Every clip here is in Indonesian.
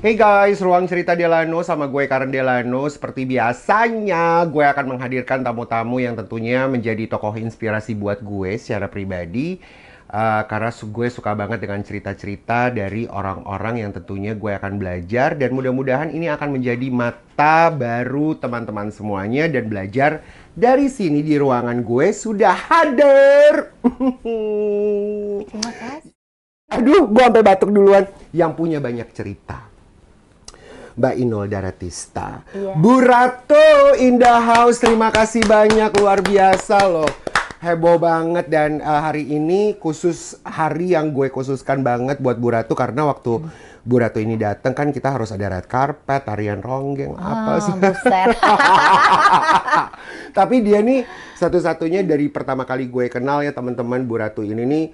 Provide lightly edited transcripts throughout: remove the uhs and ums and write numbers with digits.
Hey guys, Ruang Cerita Delano sama gue Karen Delano. Seperti biasanya, gue akan menghadirkan tamu-tamu yang tentunya menjadi tokoh inspirasi buat gue secara pribadi. Karena gue suka banget dengan cerita-cerita dari orang-orang yang tentunya gue akan belajar. Dan mudah-mudahan ini akan menjadi mata baru teman-teman semuanya. Dan belajar dari sini di ruangan gue sudah hadir. Terima kasih. Aduh, gue sampai batuk duluan. Yang punya banyak cerita. Mbak Inul Daratista. Iya. Bu Ratu in the house, terima kasih banyak, luar biasa loh. Heboh banget dan hari ini khusus hari yang gue khususkan banget buat Bu Ratu karena waktu Bu Ratu ini datang kan kita harus ada red carpet, tarian ronggeng, apa sih. Buset. Tapi dia nih satu-satunya dari pertama kali gue kenal ya teman-teman, Bu Ratu ini nih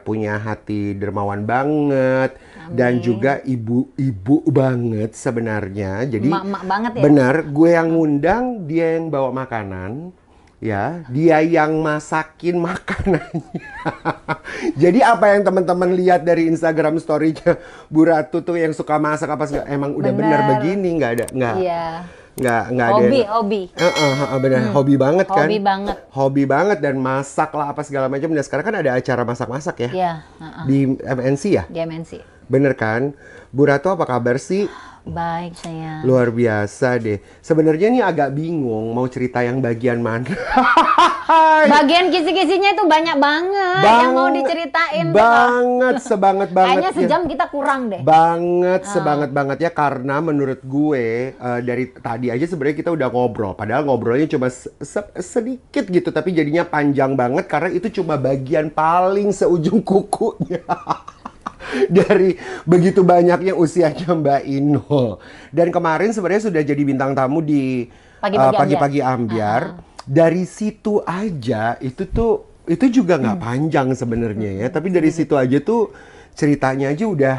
punya hati dermawan banget. Amin. Dan juga ibu-ibu banget sebenarnya. Jadi Emak-emak banget ya. benar, gue yang ngundang, dia yang bawa makanan, ya, dia yang masakin makanannya. Jadi apa yang teman-teman lihat dari Instagram story-nya Bu Ratu tuh yang suka masak apa segala, emang udah bener begini, Iya. nggak Hobi. Benar, hobi banget kan? Hobi banget. Hobi banget dan masak lah apa segala macam. Dan sekarang kan ada acara masak-masak ya? Iya. Di MNC ya? Di MNC. Bener kan? Bu Ratu apa kabar sih? Baik sayang. Luar biasa deh. Sebenarnya nih agak bingung mau cerita yang bagian mana. Bagian kisi-kisinya itu banyak banget yang mau diceritain. Sebanget banget. Kayaknya sejam kita kurang deh. Sebanget banget ya karena menurut gue dari tadi aja sebenarnya kita udah ngobrol. Padahal ngobrolnya cuma sedikit gitu tapi jadinya panjang banget karena itu cuma bagian paling seujung kukunya. Dari begitu banyaknya usianya Mbak Inul. Dan kemarin sebenarnya sudah jadi bintang tamu di Pagi-Pagi Ambyar. Dari situ aja itu juga nggak panjang sebenarnya ya. Tapi dari situ aja tuh ceritanya aja udah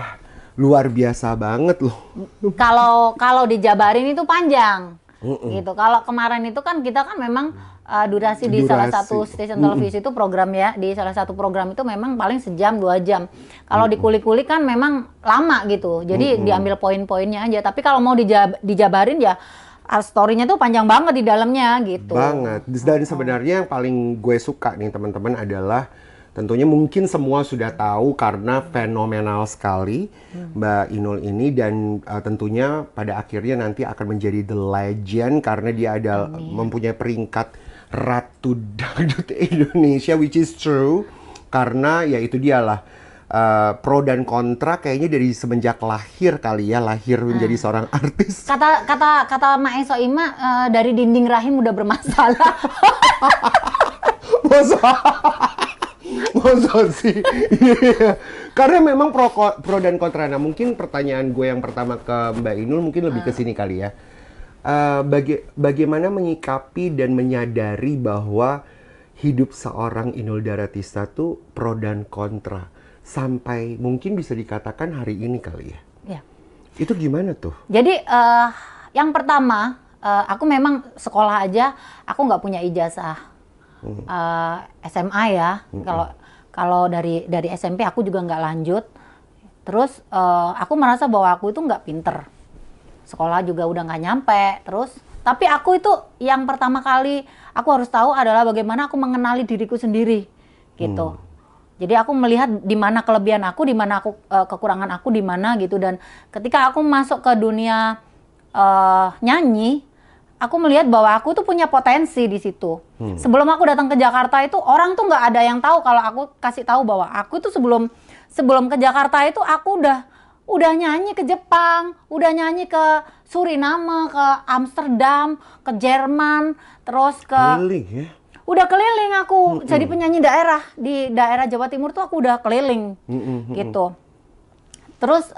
luar biasa banget loh. Kalau dijabarin itu panjang. Gitu. Kalau kemarin itu kan kita kan memang durasi di salah satu stasiun televisi itu program ya, di salah satu program itu memang paling sejam 2 jam. Kalau dikulik-kulik kan memang lama gitu. Jadi diambil poin-poinnya aja. Tapi kalau mau dijabarin ya story-nya tuh panjang banget di dalamnya gitu. Banget. Dan sebenarnya yang paling gue suka nih teman-teman adalah tentunya mungkin semua sudah tahu karena fenomenal sekali Mbak Inul ini dan tentunya pada akhirnya nanti akan menjadi the legend karena dia ada mempunyai peringkat Ratu Dangdut Indonesia, which is true karena ya itu dialah pro dan kontra kayaknya dari semenjak lahir kali ya, lahir menjadi seorang artis. Kata Mak Eso Ima dari dinding rahim udah bermasalah. Masa sih? Iya. Karena memang pro dan kontra. Nah, mungkin pertanyaan gue yang pertama ke Mbak Inul mungkin lebih ke sini kali ya. Bagaimana menyikapi dan menyadari bahwa hidup seorang Inul Daratista tuh pro dan kontra sampai mungkin bisa dikatakan hari ini kali ya? Ya. Itu gimana tuh? Jadi yang pertama aku memang sekolah aja aku nggak punya ijazah SMA ya. Kalau dari SMP aku juga nggak lanjut. Terus aku merasa bahwa aku itu nggak pinter. Sekolah juga udah nggak nyampe. Terus tapi aku itu yang pertama kali aku harus tahu adalah bagaimana aku mengenali diriku sendiri gitu. Jadi aku melihat di mana kelebihan aku, di mana aku kekurangan aku di mana gitu. Dan ketika aku masuk ke dunia nyanyi, aku melihat bahwa aku tuh punya potensi di situ. Sebelum aku datang ke Jakarta itu orang tuh nggak ada yang tahu kalau aku kasih tahu bahwa aku tuh sebelum ke Jakarta itu aku udah nyanyi ke Jepang, udah nyanyi ke Suriname, ke Amsterdam, ke Jerman, terus ke Keliling ya? Udah keliling aku jadi penyanyi daerah di daerah Jawa Timur tuh aku udah keliling gitu. Terus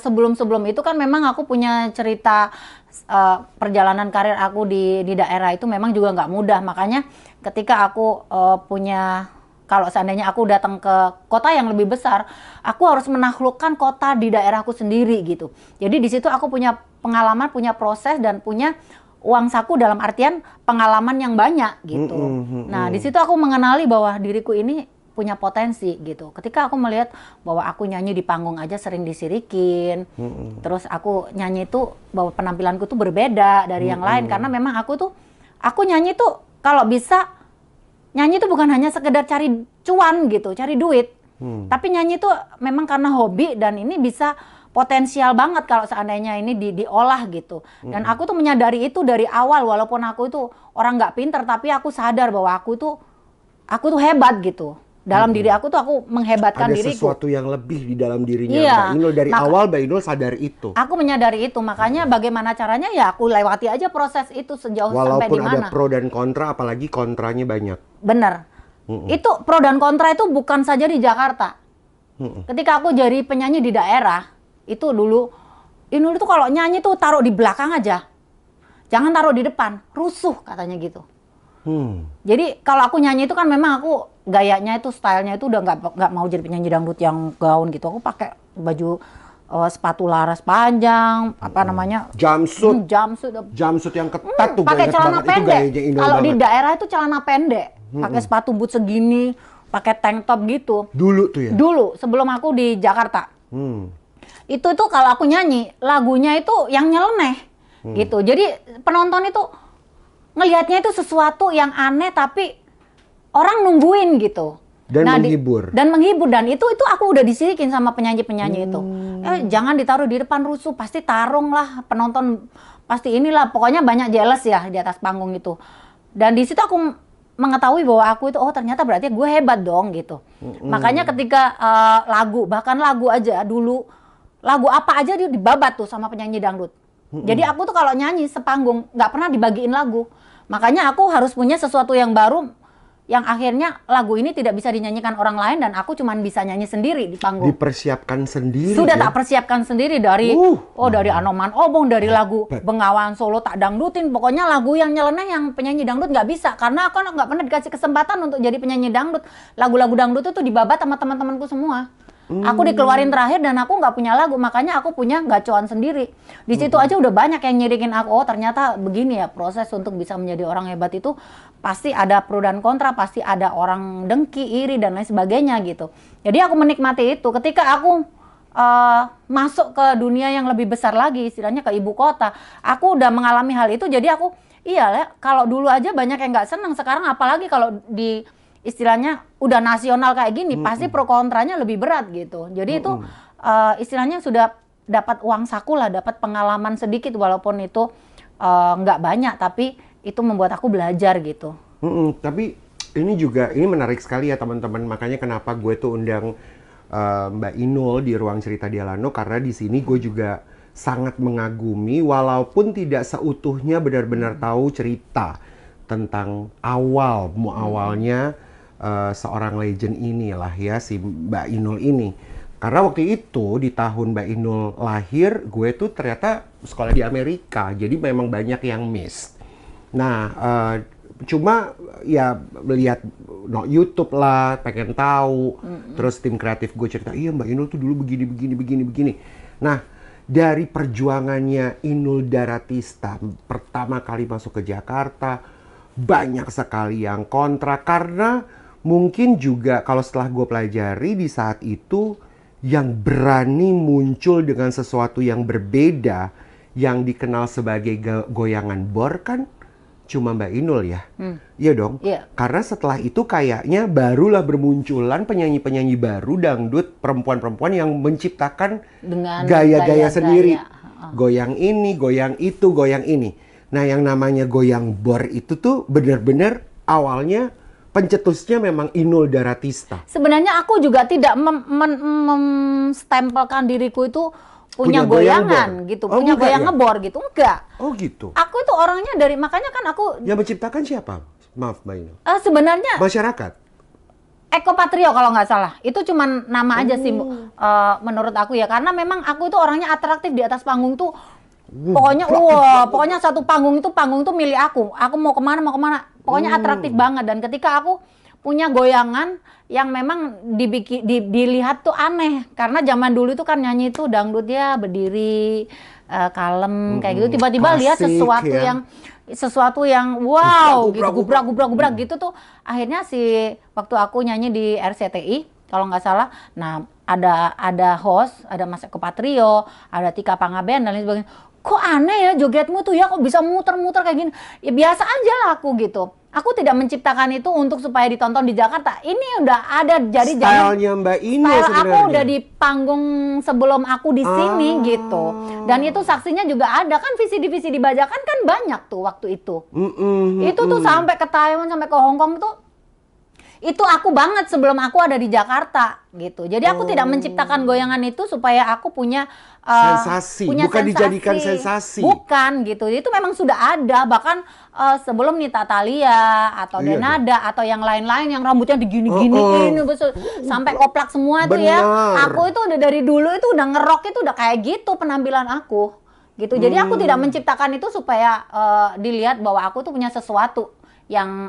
sebelum itu kan memang aku punya cerita perjalanan karir aku di daerah itu memang juga nggak mudah. Makanya ketika aku kalau seandainya aku datang ke kota yang lebih besar, aku harus menaklukkan kota di daerahku sendiri gitu. Jadi di situ aku punya pengalaman, punya proses dan punya uang saku dalam artian pengalaman yang banyak gitu. Nah di situ aku mengenali bahwa diriku ini punya potensi gitu. Ketika aku melihat bahwa aku nyanyi di panggung aja sering disirikin, terus aku nyanyi itu bahwa penampilanku tuh berbeda dari yang lain karena memang aku nyanyi tuh kalau bisa nyanyi tuh bukan hanya sekedar cari cuan gitu, cari duit. Tapi nyanyi tuh memang karena hobi dan ini bisa potensial banget kalau seandainya ini diolah gitu. Dan aku tuh menyadari itu dari awal walaupun aku itu orang nggak pinter tapi aku sadar bahwa aku tuh hebat gitu. Dalam diri aku tuh aku menghebatkan Ada diriku. sesuatu yang lebih di dalam dirinya Iya. Mbak Inul. Dari awal Mbak Inul sadar itu. Aku menyadari itu, makanya bagaimana caranya ya aku lewati aja proses itu sejauh sampai Walaupun di mana. ada pro dan kontra, apalagi kontranya banyak. Bener. Itu pro dan kontra itu bukan saja di Jakarta. Ketika aku jadi penyanyi di daerah, itu dulu Inul itu kalau nyanyi tuh taruh di belakang aja. Jangan taruh di depan, rusuh katanya gitu. Jadi kalau aku nyanyi itu kan memang aku gayanya itu, stylenya itu udah nggak mau jadi penyanyi dangdut yang gaun gitu. Aku pakai baju sepatu laras panjang, apa namanya? Jumpsuit. Jumpsuit Yang ketat tuh. pakai ingat celana banget. Itu pendek. gayanya Inul Kalau di banget. daerah itu celana pendek, pakai sepatu boot segini, pakai tank top gitu. Dulu tuh ya? Dulu sebelum aku di Jakarta. Itu tuh kalau aku nyanyi, lagunya itu yang nyeleneh gitu. Jadi penonton itu ngelihatnya itu sesuatu yang aneh tapi orang nungguin gitu. Dan menghibur. Dan menghibur, dan itu aku udah disirikin sama penyanyi-penyanyi itu. Jangan ditaruh di depan, rusuh, pasti tarung lah penonton, pasti inilah, pokoknya banyak jealous ya di atas panggung itu. Dan di situ aku mengetahui bahwa aku itu ternyata berarti gue hebat dong gitu. Makanya ketika bahkan lagu aja dulu, lagu apa aja dia dibabat tuh sama penyanyi dangdut. Jadi aku tuh kalau nyanyi sepanggung nggak pernah dibagiin lagu. Makanya aku harus punya sesuatu yang baru, yang akhirnya lagu ini tidak bisa dinyanyikan orang lain dan aku cuma bisa nyanyi sendiri di panggung. Dipersiapkan sendiri. Sudah ya? tak persiapkan sendiri dari dari Anoman Obong, dari lagu Bengawan Solo tak dangdutin, pokoknya lagu yang nyeleneh yang penyanyi dangdut nggak bisa karena aku nggak pernah dikasih kesempatan untuk jadi penyanyi dangdut. Lagu-lagu dangdut itu dibabat sama teman-temanku semua. Aku dikeluarin terakhir dan aku nggak punya lagu, makanya aku punya gacoan sendiri. Di situ aja udah banyak yang nyirikin aku, ternyata begini ya proses untuk bisa menjadi orang hebat itu pasti ada pro dan kontra, pasti ada orang dengki, iri dan lain sebagainya gitu. Jadi aku menikmati itu. Ketika aku masuk ke dunia yang lebih besar lagi, istilahnya ke ibu kota, aku udah mengalami hal itu. Jadi aku kalau dulu aja banyak yang nggak senang, sekarang apalagi kalau di istilahnya udah nasional kayak gini, pasti pro kontranya lebih berat gitu. Jadi itu istilahnya sudah dapat uang saku lah, dapat pengalaman sedikit walaupun itu nggak banyak, tapi itu membuat aku belajar gitu. Tapi ini menarik sekali ya teman-teman. Makanya kenapa gue tuh undang Mbak Inul di Ruang Cerita Dialano, karena di sini gue juga sangat mengagumi walaupun tidak seutuhnya benar-benar tahu cerita tentang awalnya seorang legend inilah ya, si Mbak Inul ini. Karena waktu itu di tahun Mbak Inul lahir, gue tuh ternyata sekolah di Amerika, jadi memang banyak yang miss. Nah, cuma ya lihat YouTube lah, pengen tahu. Terus tim kreatif gue cerita, iya Mbak Inul tuh dulu begini. Nah, dari perjuangannya Inul Daratista pertama kali masuk ke Jakarta, banyak sekali yang kontra karena mungkin juga kalau setelah gue pelajari di saat itu yang berani muncul dengan sesuatu yang berbeda yang dikenal sebagai goyangan bor kan cuma Mbak Inul ya. Iya dong. Iya. Karena setelah itu kayaknya barulah bermunculan penyanyi-penyanyi baru dangdut perempuan-perempuan yang menciptakan Dengan gaya-gaya sendiri. gaya. Goyang ini, goyang itu, goyang ini. Nah, yang namanya goyang bor itu tuh benar-benar awalnya pencetusnya memang Inul Daratista. Sebenarnya aku juga tidak menstempelkan diriku itu punya goyangan gitu, punya goyang ngebor gitu, enggak. Oh gitu. Aku itu orangnya makanya kan aku Yang menciptakan siapa? Maaf Mbak Inul. sebenarnya Masyarakat. Eko Patrio kalau nggak salah. Itu cuman nama aja sih menurut aku ya, karena memang aku itu orangnya atraktif di atas panggung tuh. Pokoknya satu panggung itu milik aku. Aku mau kemana. Pokoknya atraktif banget. Dan ketika aku punya goyangan yang memang dilihat tuh aneh. Karena zaman dulu itu kan nyanyi itu dangdut ya berdiri, kalem kayak gitu, tiba-tiba lihat klasik ya. sesuatu yang wow gitu, Gubrak. gubrak gitu tuh. Akhirnya waktu aku nyanyi di RCTI kalau nggak salah, nah ada host, ada Mas Eko Patrio, ada Tika Panggabean dan lain sebagainya. Kok aneh ya jogetmu tuh ya, kok bisa muter-muter kayak gini? Ya biasa aja lah aku gitu. Aku tidak menciptakan itu untuk supaya ditonton di Jakarta. Ini udah ada jadi Stylenya Mbak Ine style aku sebenarnya. udah di panggung sebelum aku di sini gitu. Dan itu saksinya juga ada kan, VCD bajakan kan banyak tuh waktu itu. Itu tuh sampai ke Taiwan, sampai ke Hong Kong tuh. Itu aku banget sebelum aku ada di Jakarta gitu. Jadi aku tidak menciptakan goyangan itu supaya aku punya Sensasi, bukan sensasi. dijadikan sensasi. Bukan gitu. Itu memang sudah ada, bahkan sebelum Nita Thalia atau Iya, Denada atau yang lain-lain yang rambutnya digini-giniin sampai koplak semua itu ya. Benar. Aku itu udah dari dulu itu udah ngerok, itu udah kayak gitu penampilan aku. Gitu. Jadi aku tidak menciptakan itu supaya dilihat bahwa aku tuh punya sesuatu yang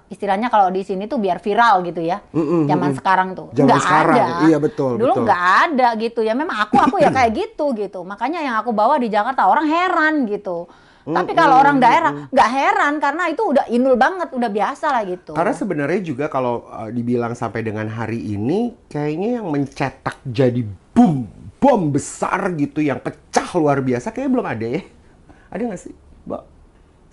istilahnya kalau di sini tuh biar viral gitu ya. Zaman sekarang tuh Zaman nggak sekarang, ada. iya betul. Dulu nggak ada gitu ya. Memang aku ya kayak gitu. Makanya yang aku bawa di Jakarta orang heran gitu. Tapi kalau orang daerah nggak heran karena itu udah inul banget, udah biasa lah gitu. Karena sebenarnya juga kalau dibilang sampai dengan hari ini, kayaknya yang mencetak jadi bom besar gitu, yang pecah luar biasa, kayaknya belum ada ya. Ada nggak sih, Mbak?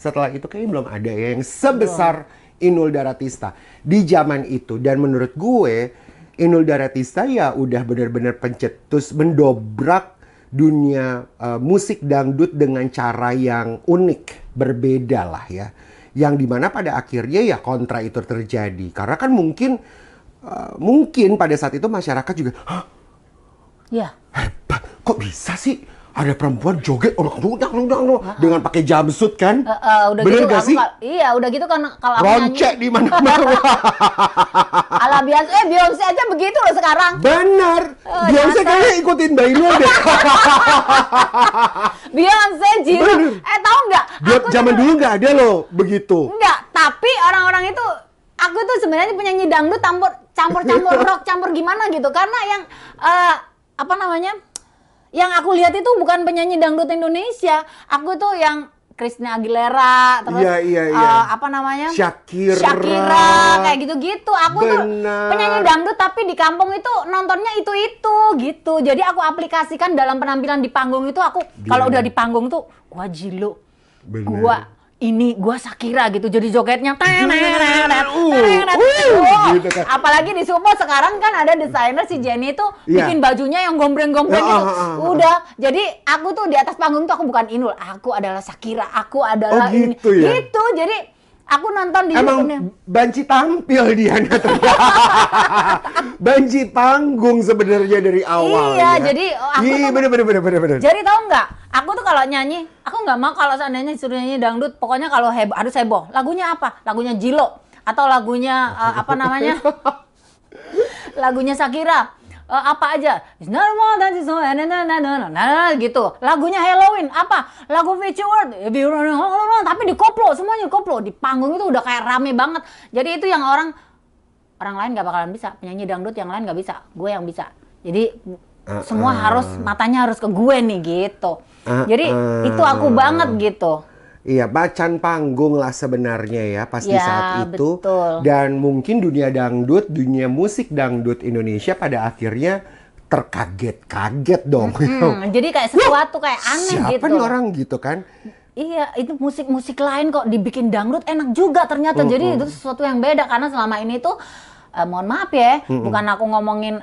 Setelah itu kayaknya belum ada ya yang sebesar Inul Daratista di zaman itu. Dan menurut gue, Inul Daratista ya udah benar-benar pencetus, mendobrak dunia musik dangdut dengan cara yang unik, berbeda lah ya. Yang dimana pada akhirnya ya kontra itu terjadi. Karena kan mungkin pada saat itu masyarakat juga, hah? Ya. Hebat, kok bisa sih? Ada perempuan joget dengan pakai jumpsuit kan? Udah bener gitu gak sih? Iya, udah gitu kan kalau aku Roncek di mana-mana. ala Beyonce aja begitu loh sekarang. Bener. Beyonce kayaknya ikutin Mbak Inul deh. Beyonce, Jiro. Tahu nggak? Zaman dulu nggak ada loh begitu. Enggak, tapi orang-orang itu aku tuh sebenarnya penyanyi dangdut campur rock, campur gimana gitu. Karena yang yang aku lihat itu bukan penyanyi dangdut Indonesia. Aku tuh yang Christina Aguilera, terus Shakira, kayak gitu-gitu. Aku tuh penyanyi dangdut tapi di kampung itu nontonnya itu gitu. Jadi aku aplikasikan dalam penampilan di panggung itu. Aku kalau udah di panggung tuh gua Jilo, gua Shakira gitu. Jadi jogetnya gitu kan. Apalagi di Sumo sekarang kan ada desainer si Jenny itu bikin bajunya yang gombreng-gombreng gitu. Udah, jadi aku tuh di atas panggung tuh aku bukan Inul, aku adalah Shakira, aku adalah ini. Ya? Gitu. Jadi aku nonton di YouTube-nya. Banci tampil dia Banci panggung sebenarnya dari awal. Iya, jadi aku tuh bener. Jadi tahu nggak? Aku tuh kalau nyanyi, aku nggak mau kalau seandainya disuruh nyanyi dangdut. Pokoknya kalau harus heboh. Lagunya apa? Lagunya Jilo atau lagunya lagunya Shakira. Apa aja? Gitu. Lagunya Halloween apa? Lagu Future World. Tapi dikoplo, semuanya dikoplo. Di panggung itu udah kayak rame banget. Jadi itu yang orang lain nggak bakalan bisa. Penyanyi dangdut yang lain nggak bisa. Gue yang bisa. Jadi semua matanya harus ke gue nih gitu. Jadi itu aku banget gitu. Iya, macan panggung lah sebenarnya ya pas di saat itu. Betul. Dan mungkin dunia dangdut, dunia musik dangdut Indonesia pada akhirnya terkaget-kaget dong. Jadi kayak sesuatu kayak aneh gitu. Siapa nih orang gitu kan? Iya, itu musik-musik lain kok dibikin dangdut enak juga ternyata. Jadi itu sesuatu yang beda karena selama ini tuh mohon maaf ya, bukan aku ngomongin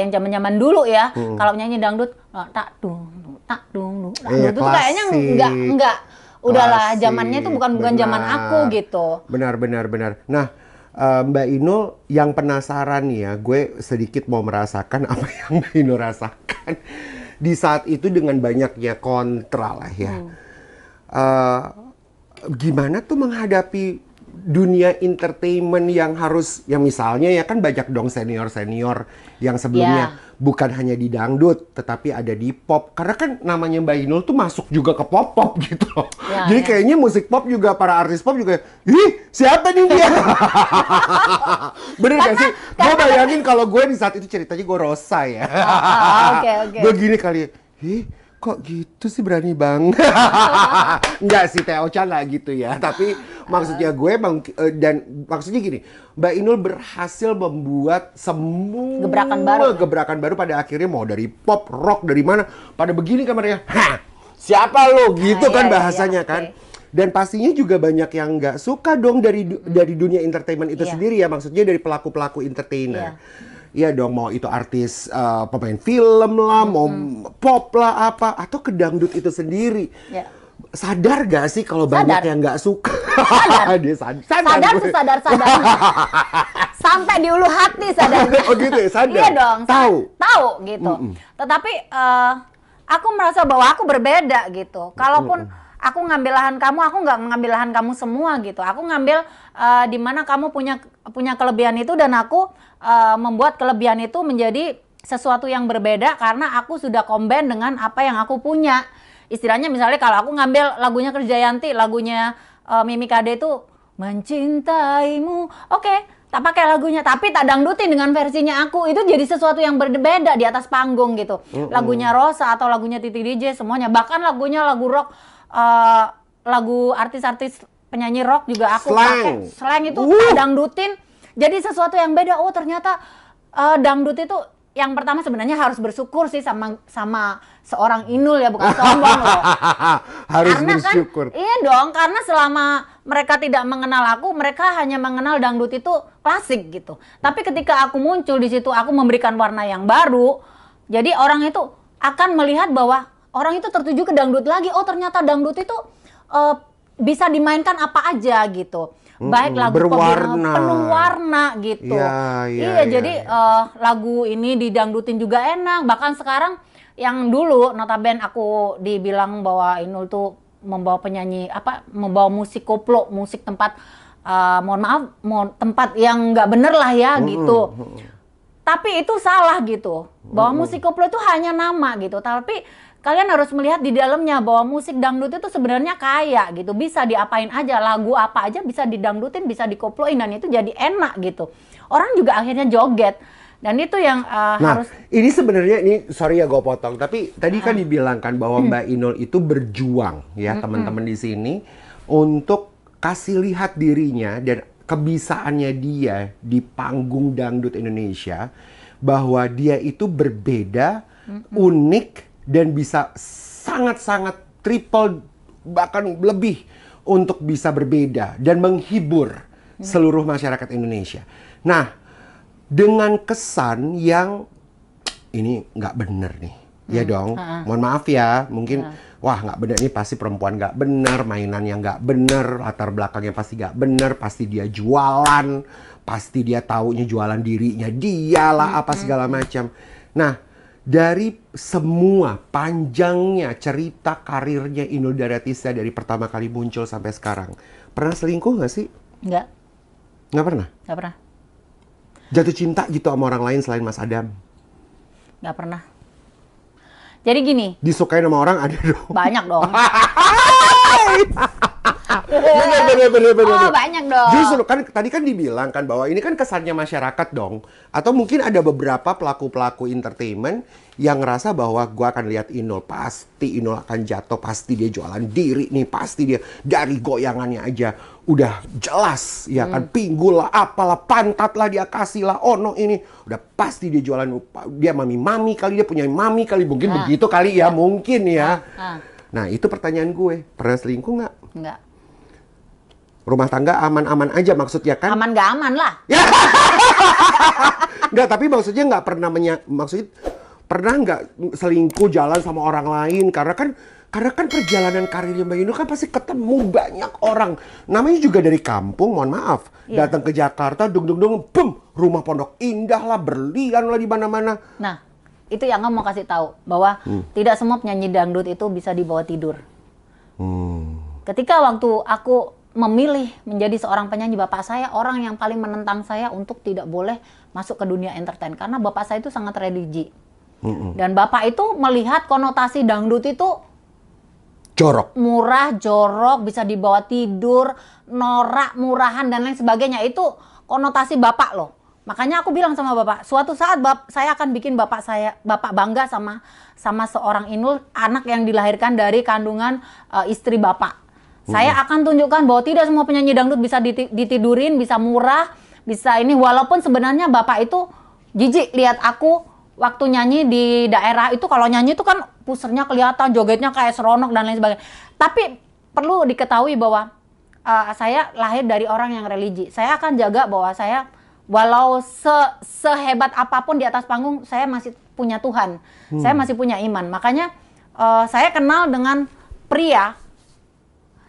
yang zaman-zaman dulu ya. Kalau nyanyi dangdut tak dung. Itu kayaknya enggak udahlah zamannya itu bukan zaman aku gitu. Benar. Nah, Mbak Inul yang penasaran nih ya, gue sedikit mau merasakan apa yang Mbak Inul rasakan di saat itu dengan banyaknya kontra lah ya. Gimana tuh menghadapi dunia entertainment yang misalnya ya kan banyak dong senior yang sebelumnya bukan hanya di dangdut tetapi ada di pop, karena kan namanya Mbak Inul tuh masuk juga ke pop gitu loh. Jadi kayaknya musik pop juga, para artis pop juga, siapa nih dia? Bener gak sih? Gue bayangin kalau gue di saat itu ceritanya gue Rosa ya. Oke. Gue gini kali, Kok gitu sih, berani banget. Enggak sih, Teh Ocha nggak gitu ya. Tapi maksudnya gue dan maksudnya gini, Mbak Inul berhasil membuat semua gebrakan baru pada akhirnya, mau dari pop, rock, dari mana, pada begini kan mereka, hah, siapa lo? Gitu kan bahasanya kan. Dan pastinya juga banyak yang nggak suka dong dari dunia entertainment itu sendiri ya, maksudnya dari pelaku-pelaku entertainer. Iya dong, mau itu artis, pemain film lah, mau pop lah apa, atau ke dangdut itu sendiri. Sadar gak sih kalau banyak yang nggak suka? Sadar. Dia sadar. Sampai di ulu hati sadar. Oh gitu ya, sadar? Iya dong. Tahu gitu. Tetapi aku merasa bahwa aku berbeda gitu. Kalaupun aku ngambil lahan kamu, aku nggak mengambil lahan kamu semua gitu. Aku ngambil di mana kamu punya kelebihan itu, dan aku membuat kelebihan itu menjadi sesuatu yang berbeda karena aku sudah combine dengan apa yang aku punya. Istilahnya misalnya kalau aku ngambil lagunya Krisdayanti, lagunya Mimi Kade itu mencintaimu, oke, tak pakai lagunya, tapi tak dangdutin dengan versinya aku, itu jadi sesuatu yang berbeda di atas panggung gitu. Lagunya Rosa atau lagunya Titi DJ, semuanya, bahkan lagunya lagu rock, lagu artis-artis penyanyi rock juga aku pakai slang itu tak dangdutin, jadi sesuatu yang beda. Oh ternyata dangdut itu yang pertama sebenarnya harus bersyukur sih sama seorang Inul ya, bukan sombong loh. Harus karena bersyukur. Kan, iya dong, karena selama mereka tidak mengenal aku, mereka hanya mengenal dangdut itu klasik gitu. Tapi ketika aku muncul di situ, aku memberikan warna yang baru, jadi orang itu akan melihat bahwa orang itu tertuju ke dangdut lagi. Oh ternyata dangdut itu bisa dimainkan apa aja gitu. Baik lagu penuh warna gitu. Iya, jadi lagu ini didangdutin juga enak. Bahkan sekarang yang dulu notabene aku dibilang bahwa Inul tuh membawa penyanyi membawa musik koplo, musik tempat tempat yang nggak bener lah ya gitu. Tapi itu salah gitu. Bahwa musik koplo itu hanya nama gitu. Tapi kalian harus melihat di dalamnya bahwa musik dangdut itu sebenarnya kaya gitu. Bisa diapain aja, lagu apa aja bisa didangdutin, bisa dikoploin, dan itu jadi enak gitu. Orang juga akhirnya joget. Dan itu yang harus... ini sebenarnya, ini sorry ya gue potong, tapi tadi kan dibilangkan bahwa Mbak Inul itu berjuang ya, teman-teman di sini, untuk kasih lihat dirinya dan kebisaannya dia di panggung dangdut Indonesia, bahwa dia itu berbeda, unik, dan bisa sangat-sangat triple bahkan lebih untuk bisa berbeda dan menghibur seluruh masyarakat Indonesia. Nah, dengan kesan yang ini nggak bener nih, ya dong. Mohon maaf ya, mungkin wah nggak bener nih, pasti perempuan nggak bener, mainannya nggak bener, latar belakangnya pasti nggak bener, pasti dia jualan, pasti dia taunya jualan dirinya dialah apa segala macam. Nah, dari semua panjangnya cerita karirnya Inul Daratista dari pertama kali muncul sampai sekarang, pernah selingkuh nggak sih? Nggak. Nggak pernah? Nggak pernah. Jatuh cinta gitu sama orang lain selain Mas Adam? Nggak pernah. Jadi gini. Disukain sama orang ada dong? Banyak dong. Bener. Oh, banyak dong. Justru kan tadi kan dibilang kan bahwa ini kan kesannya masyarakat dong. Atau mungkin ada beberapa pelaku-pelaku entertainment yang ngerasa bahwa gua akan lihat Inul, pasti Inul akan jatuh, pasti dia jualan diri nih, pasti dia dari goyangannya aja udah jelas ya kan, pinggul lah, apalah, pantat lah dia kasih lah, ono ini udah pasti dia jualan, dia mami kali, dia punya mami kali, mungkin begitu kali ya, mungkin ya. Nah itu pertanyaan gue, pernah selingkuh nggak? Nggak. Rumah tangga aman-aman aja maksudnya kan? Aman nggak aman lah. Nggak, tapi maksudnya nggak pernah maksudnya pernah nggak selingkuh jalan sama orang lain? Karena kan perjalanan karirnya Mbak Inul kan pasti ketemu banyak orang. Namanya juga dari kampung, mohon maaf. Datang ke Jakarta, bum, rumah Pondok Indah lah, berlian lah di mana-mana. Nah, itu yang mau kasih tahu bahwa tidak semua penyanyi dangdut itu bisa dibawa tidur. Ketika waktu aku memilih menjadi seorang penyanyi, bapak saya orang yang paling menentang saya untuk tidak boleh masuk ke dunia entertain karena bapak saya itu sangat religi. Dan bapak itu melihat konotasi dangdut itu jorok, murah, jorok, bisa dibawa tidur, norak, murahan dan lain sebagainya. Itu konotasi bapak loh. Makanya aku bilang sama bapak, suatu saat saya akan bikin bapak bangga sama seorang Inul, anak yang dilahirkan dari kandungan istri bapak. Saya akan tunjukkan bahwa tidak semua penyanyi dangdut bisa ditidurin, bisa murah, bisa ini. Walaupun sebenarnya bapak itu jijik lihat aku waktu nyanyi di daerah itu. Kalau nyanyi itu kan pusernya kelihatan, jogetnya kayak seronok dan lain sebagainya. Tapi perlu diketahui bahwa saya lahir dari orang yang religi. Saya akan jaga bahwa saya walau sehebat apapun di atas panggung, saya masih punya Tuhan. Saya masih punya iman. Makanya saya kenal dengan pria,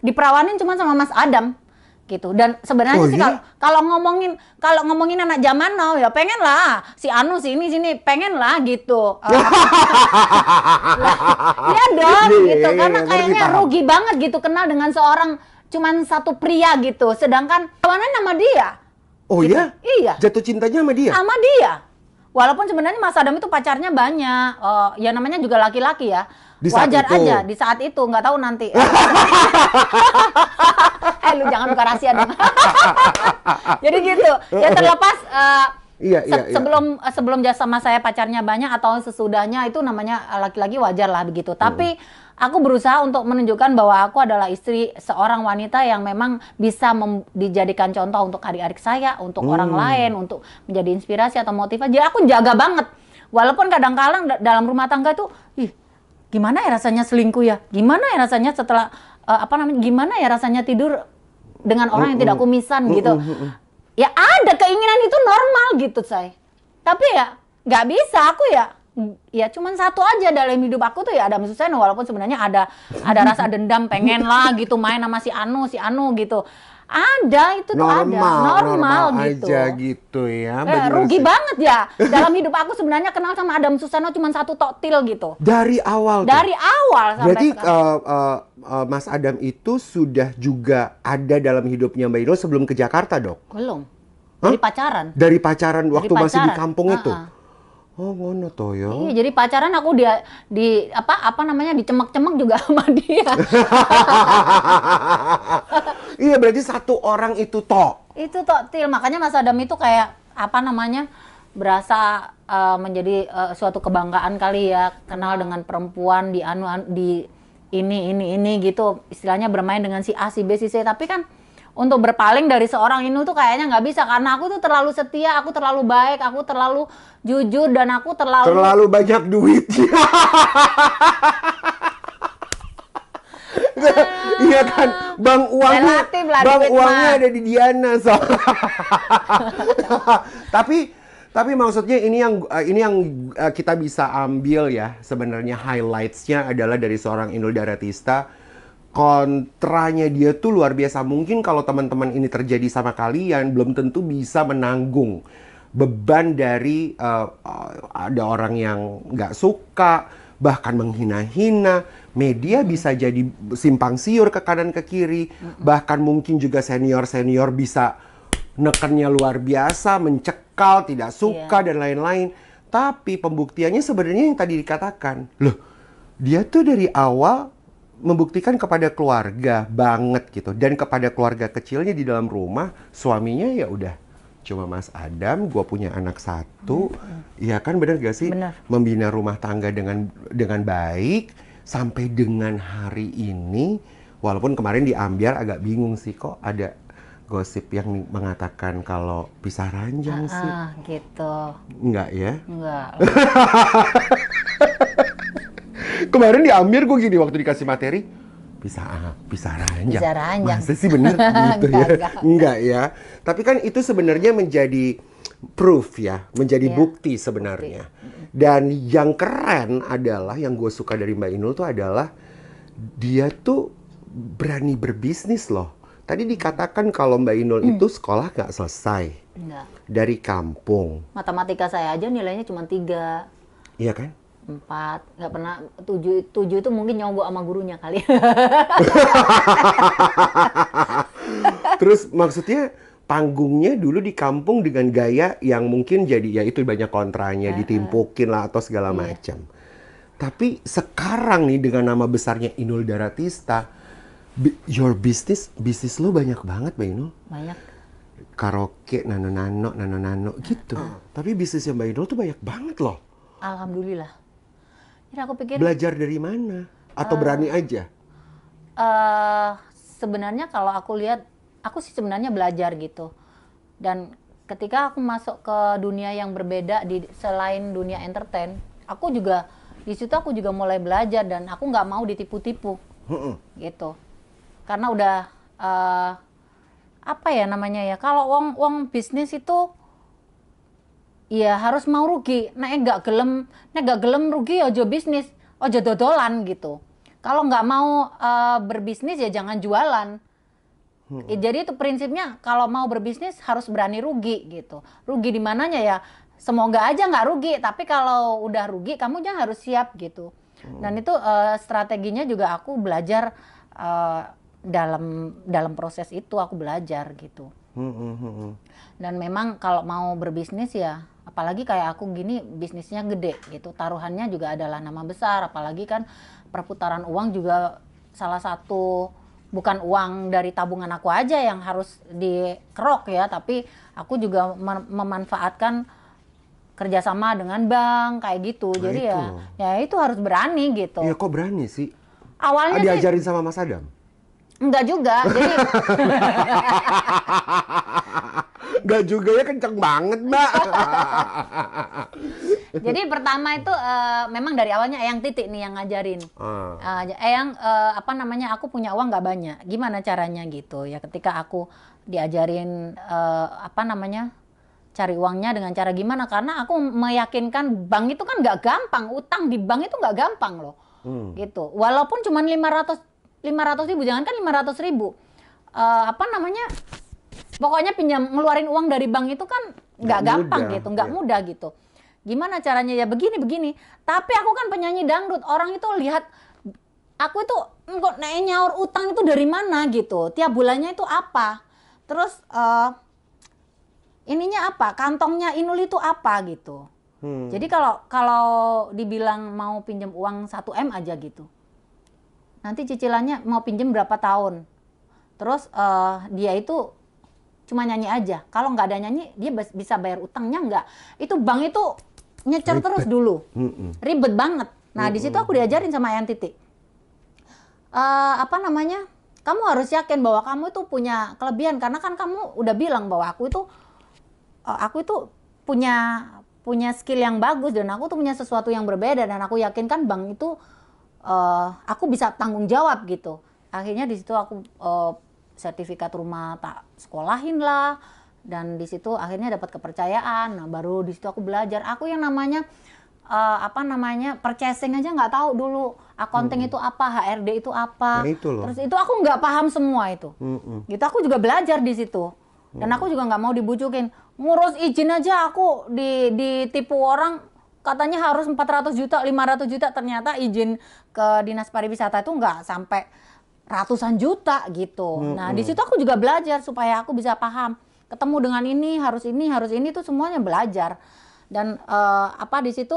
diperawanin cuma sama Mas Adam gitu. Dan sebenarnya sih kalau ngomongin anak zaman now ya pengen lah si Anu sini pengen lah gitu. Iya dong gitu, karena kayaknya rugi banget gitu kenal dengan seorang cuman satu pria gitu. Sedangkan kawannya nama dia. Oh gitu. ya? Iya. Jatuh cintanya sama dia? Sama dia. Walaupun sebenarnya Mas Adam itu pacarnya banyak. Ya namanya juga laki-laki ya. Wajar aja di saat itu, nggak tahu nanti. Lu jangan buka rahasia dong. Jadi gitu. Ya terlepas sebelum sama saya pacarnya banyak atau sesudahnya, itu namanya laki-laki, wajar lah begitu. Tapi aku berusaha untuk menunjukkan bahwa aku adalah istri seorang wanita yang memang bisa dijadikan contoh untuk adik-adik saya, untuk orang lain, untuk menjadi inspirasi atau motivasi. Jadi aku jaga banget. Walaupun kadang-kadang dalam rumah tangga itu, gimana ya rasanya selingkuh ya? Gimana ya rasanya setelah gimana ya rasanya tidur dengan orang yang tidak kumisan gitu? Ya ada keinginan itu normal gitu, say. Tapi ya nggak bisa, aku ya cuman satu aja dalam hidup aku tuh ya Adam Suseno. Walaupun sebenarnya ada rasa dendam, pengen lah gitu main sama si Anu gitu. Ada, itu tuh normal gitu. Aja gitu ya. Rugi banget ya. Dalam hidup aku sebenarnya kenal sama Adam Suseno cuma satu toktil gitu. Dari awal. Dari awal sampai berarti Mas Adam itu sudah juga ada dalam hidupnya Mbak Inul sebelum ke Jakarta, Dok? Belum. Dari pacaran. Dari pacaran waktu masih di kampung itu. Oh, ngono toh ya. Iya, jadi pacaran aku dicemek-cemek juga sama dia. Iya, berarti satu orang itu Itu til, makanya Mas Adam itu kayak berasa menjadi suatu kebanggaan kali ya, kenal dengan perempuan di ini gitu, istilahnya bermain dengan si A, si B, si C. Tapi kan untuk berpaling dari seorang Inul tuh kayaknya nggak bisa, karena aku tuh terlalu setia, aku terlalu baik, aku terlalu jujur, dan aku terlalu banyak duit. Iya kan, bang uangnya ada di Diana. Tapi maksudnya ini yang kita bisa ambil ya, sebenarnya highlights-nya adalah dari seorang Inul Daratista. Kontranya dia tuh luar biasa. Mungkin kalau teman-teman ini terjadi sama kalian, belum tentu bisa menanggung beban dari ada orang yang nggak suka, bahkan menghina-hina. Media bisa jadi simpang siur ke kanan ke kiri. Bahkan mungkin juga senior-senior bisa nekannya luar biasa, mencekal, tidak suka, dan lain-lain. Tapi pembuktiannya sebenarnya yang tadi dikatakan. Loh, dia tuh dari awal membuktikan kepada keluarga banget gitu, dan kepada keluarga kecilnya di dalam rumah, suaminya ya udah cuma Mas Adam, gua punya anak satu, iya kan, benar gak sih? Bener. Membina rumah tangga dengan baik sampai dengan hari ini. Walaupun kemarin di Ambyar agak bingung sih, kok ada gosip yang mengatakan kalau pisah ranjang sih. Gitu. Enggak ya? Enggak. Kemarin di Ambyar gue gini waktu dikasih materi, pisah ranjang. Masa sih bener gitu ya? Enggak ya. Tapi kan itu sebenarnya menjadi proof ya, menjadi bukti sebenarnya. Dan yang keren adalah, yang gue suka dari Mbak Inul tuh adalah dia tuh berani berbisnis loh. Tadi dikatakan kalau Mbak Inul itu sekolah nggak selesai. Enggak. Dari kampung. Matematika saya aja nilainya cuma 3. Iya kan? 4, nggak pernah 7 itu mungkin nyogok sama gurunya kali. Terus maksudnya panggungnya dulu di kampung dengan gaya yang mungkin jadi ya itu banyak kontranya, ditimpukin lah atau segala macam. Tapi sekarang nih dengan nama besarnya Inul Daratista, your bisnis lo banyak banget, Mbak Inul. Banyak. karaoke, nano-nano gitu. Tapi bisnisnya Mbak Inul tuh banyak banget loh. Alhamdulillah. Jadi aku pikir Belajar dari mana? Atau berani aja? eh sebenarnya kalau aku lihat, aku sih sebenarnya belajar gitu. Dan ketika aku masuk ke dunia yang berbeda di selain dunia entertain, aku juga di situ aku juga mulai belajar dan aku nggak mau ditipu-tipu gitu. Karena udah apa ya namanya ya? Kalau wong bisnis itu ya harus mau rugi. Nek nggak gelem rugi aja bisnis, aja dodolan gitu. Kalau nggak mau berbisnis ya jangan jualan. Jadi itu prinsipnya kalau mau berbisnis harus berani rugi gitu. Rugi di mananya ya? Semoga aja nggak rugi, tapi kalau udah rugi kamu jangan harus siap gitu. Dan itu strateginya juga aku belajar dalam proses itu aku belajar gitu. Dan memang kalau mau berbisnis ya, apalagi kayak aku gini bisnisnya gede gitu, taruhannya juga adalah nama besar, apalagi kan perputaran uang juga salah satu, bukan uang dari tabungan aku aja yang harus dikerok ya, tapi aku juga memanfaatkan kerjasama dengan bank kayak gitu. Nah, jadi itu ya itu harus berani gitu. Iya, kok berani sih? Awalnya sih Diajarin sama Mas Adam? enggak juga. Jadi Enggak juga ya, kenceng banget, Mbak. jadi pertama itu memang dari awalnya Eyang Titik nih yang ngajarin. Eyang apa namanya, aku punya uang nggak banyak. Gimana caranya gitu ya, ketika aku diajarin apa namanya, cari uangnya dengan cara gimana, karena aku meyakinkan bank itu kan nggak gampang, utang di bank itu nggak gampang loh. Gitu. Walaupun cuma 500 ribu, jangan kan 500 ribu. Apa namanya, pokoknya pinjam, ngeluarin uang dari bank itu kan nggak gampang mudah, gitu, nggak mudah gitu. Gimana caranya ya begini. Tapi aku kan penyanyi dangdut, orang itu lihat aku itu kok nyaur utang itu dari mana gitu, tiap bulannya itu apa, terus ininya apa, kantongnya Inul itu apa gitu. Jadi kalau dibilang mau pinjam uang 1 M aja gitu, nanti cicilannya mau pinjam berapa tahun, terus dia itu cuma nyanyi aja. Kalau nggak ada nyanyi, dia bisa bayar utangnya nggak. Itu bank itu nyecer terus dulu. Ribet banget. Nah, di situ aku diajarin sama Eyang Titik. Apa namanya, kamu harus yakin bahwa kamu itu punya kelebihan. Karena kan kamu udah bilang bahwa aku itu punya skill yang bagus. Dan aku tuh punya sesuatu yang berbeda. Dan aku yakin kan bank itu aku bisa tanggung jawab gitu. Akhirnya di situ aku sertifikat rumah tak sekolahin lah, dan di situ akhirnya dapat kepercayaan. Nah, baru di situ aku belajar. Aku yang namanya apa namanya, purchasing aja nggak tahu dulu, accounting itu apa, HRD itu apa. Nah, itu loh. Terus itu aku nggak paham semua itu. Gitu aku juga belajar di situ. Dan aku juga nggak mau dibujukin. Ngurus izin aja aku ditipu orang, katanya harus 400 juta, 500 juta, ternyata izin ke Dinas Pariwisata itu nggak sampai ratusan juta gitu. Nah, di situ aku juga belajar supaya aku bisa paham. Ketemu dengan ini tuh semuanya belajar. Dan apa di situ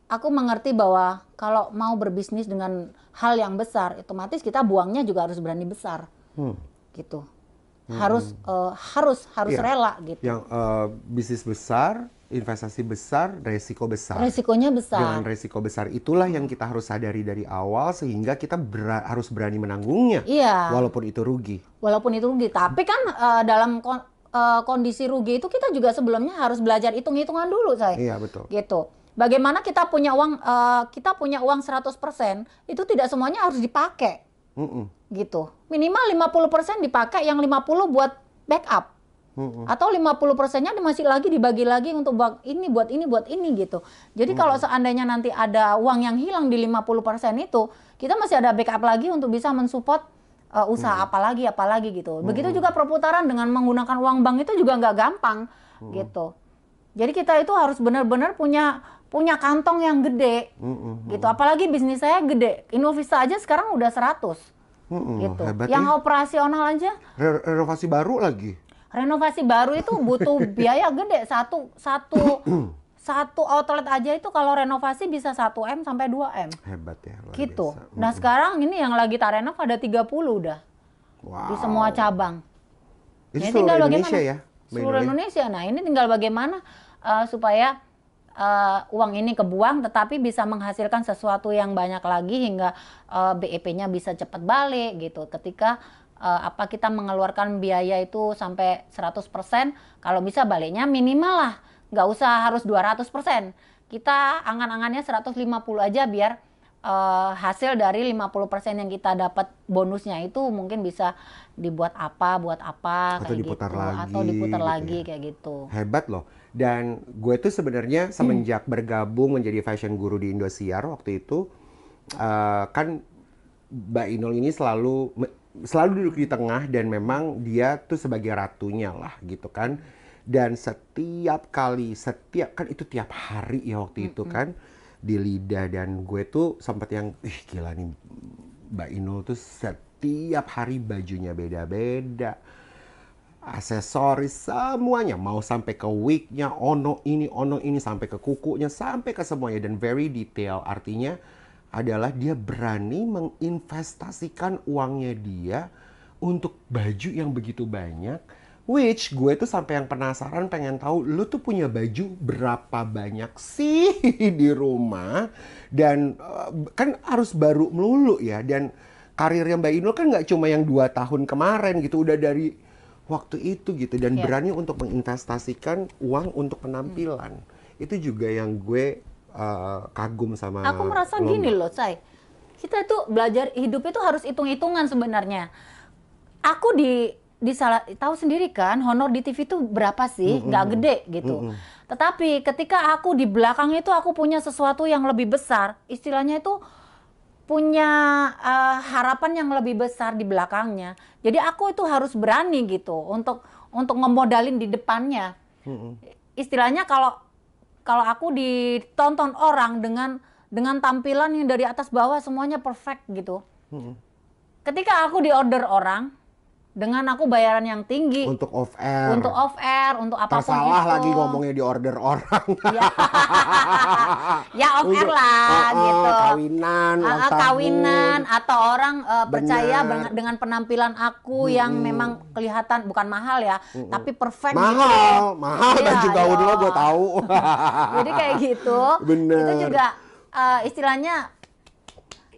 aku mengerti bahwa kalau mau berbisnis dengan hal yang besar, otomatis kita buangnya juga harus berani besar. Gitu. Harus Iya. rela gitu. Yang bisnis besar, investasi besar, resiko besar. Resikonya besar. Dengan resiko besar itulah yang kita harus sadari dari awal, sehingga kita harus berani menanggungnya. Iya. Walaupun itu rugi. Tapi kan dalam kondisi rugi itu kita juga sebelumnya harus belajar hitung-hitungan dulu, saya. Iya, betul. Gitu. Bagaimana kita punya uang 100%, itu tidak semuanya harus dipakai. Gitu. Minimal 50% dipakai, yang 50 buat backup. Atau 50%-nya masih lagi dibagi lagi untuk buat ini gitu. Jadi kalau seandainya nanti ada uang yang hilang di 50% itu, kita masih ada backup lagi untuk bisa mensupport usaha apalagi gitu. Begitu juga perputaran dengan menggunakan uang bank itu juga nggak gampang gitu. Jadi kita itu harus benar-benar punya kantong yang gede gitu. Apalagi bisnis saya gede. Innovista aja sekarang udah 100 gitu. Hebat Yang ya. operasional aja. Renovasi baru lagi. Renovasi baru itu butuh biaya gede. Satu outlet aja itu kalau renovasi bisa 1 M sampai 2 M. Hebat ya. Luar Gitu. biasa. Nah sekarang ini yang lagi tak renov ada 30 udah. Wow. Di semua cabang. Itu Jadi seluruh tinggal Indonesia bagaimana? ya, Mbak Seluruh Inul ya? Indonesia. Nah, ini tinggal bagaimana supaya uang ini kebuang tetapi bisa menghasilkan sesuatu yang banyak lagi hingga BEP-nya bisa cepat balik gitu. Ketika apa kita mengeluarkan biaya itu sampai 100%, kalau bisa baliknya minimal lah. Nggak usah harus 200%. Kita angan-angannya 150 aja biar hasil dari 50% yang kita dapat bonusnya itu mungkin bisa dibuat apa, buat apa Atau kayak diputar gitu, lagi atau diputar gitu lagi ya. kayak gitu. Hebat loh. Dan gue tuh sebenarnya semenjak bergabung menjadi fashion guru di Indosiar waktu itu, kan Mbak Inul ini selalu duduk di tengah dan memang dia tuh sebagai ratunya lah gitu kan. Dan setiap kan itu tiap hari ya waktu itu kan di Lidah, dan gue tuh sempet yang gila nih Mbak Inul tuh setiap hari bajunya beda-beda, aksesoris semuanya, mau sampai ke wignya, ono ini sampai ke kukunya, sampai ke semuanya, dan very detail. Artinya adalah dia berani menginvestasikan uangnya dia untuk baju yang begitu banyak. Which gue tuh sampai yang penasaran pengen tahu lu tuh punya baju berapa banyak sih di rumah, dan kan harus baru melulu ya, dan karirnya Mbak Inul kan nggak cuma yang 2 tahun kemarin gitu, udah dari waktu itu gitu, dan Iya. berani untuk menginvestasikan uang untuk penampilan. Itu juga yang gue kagum sama Aku merasa lo, gini Mbak. loh, Say. Kita tuh belajar hidup itu harus hitung-hitungan sebenarnya. Aku di salah tahu sendiri kan, honor di TV itu berapa sih? Nggak gede gitu. Tetapi ketika aku di belakang itu aku punya sesuatu yang lebih besar, istilahnya itu punya harapan yang lebih besar di belakangnya. Jadi aku itu harus berani gitu untuk ngemodalin di depannya. Istilahnya kalau kalau aku ditonton orang dengan tampilan yang dari atas bawah semuanya perfect gitu. Ketika aku diorder orang dengan aku bayaran yang tinggi Untuk off air. off air, untuk apapun Tersalah itu. lagi ngomongnya di order orang. Ya, ya off air lah gitu. Kawinan, ulang tahun. Kawinan atau orang percaya Benar. dengan penampilan aku yang memang kelihatan bukan mahal ya, tapi perfect gitu. Mahal Iya, baju gaun iya. lo gue tahu. Jadi kayak gitu. Bener. Itu juga istilahnya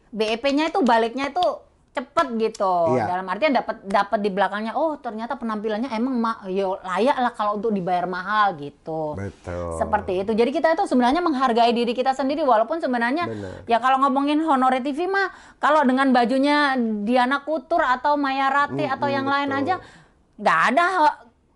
BEP-nya itu baliknya itu cepet gitu. Iya. Dalam artian dapat di belakangnya, oh ternyata penampilannya emang yo layak lah kalau untuk dibayar mahal gitu. Betul. Seperti itu. Jadi kita itu sebenarnya menghargai diri kita sendiri, walaupun sebenarnya Bener. ya kalau ngomongin honor TV mah kalau dengan bajunya Diana Kutur atau Maya Rati atau yang lain betul. aja nggak ada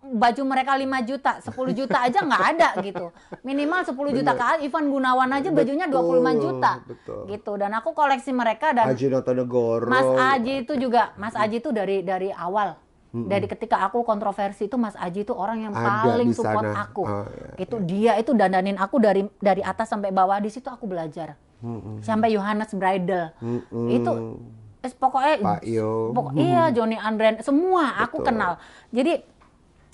baju mereka 5 juta, 10 juta aja nggak ada gitu. Minimal 10 juta ke atas. Ivan Gunawan aja bajunya 25 juta. Betul. Gitu. Dan aku koleksi mereka dan Haji Notonegoro. Mas Aji itu juga, Mas Aji itu dari awal. Dari ketika aku kontroversi itu Mas Aji itu orang yang Ada paling di support sana. aku. Oh, iya, Itu dia itu dandanin aku dari atas sampai bawah, di situ aku belajar. Sampai Yohanes Bridal. Itu pokoknya Pak Yo. iya, Johnny Andren semua aku Betul. kenal. Jadi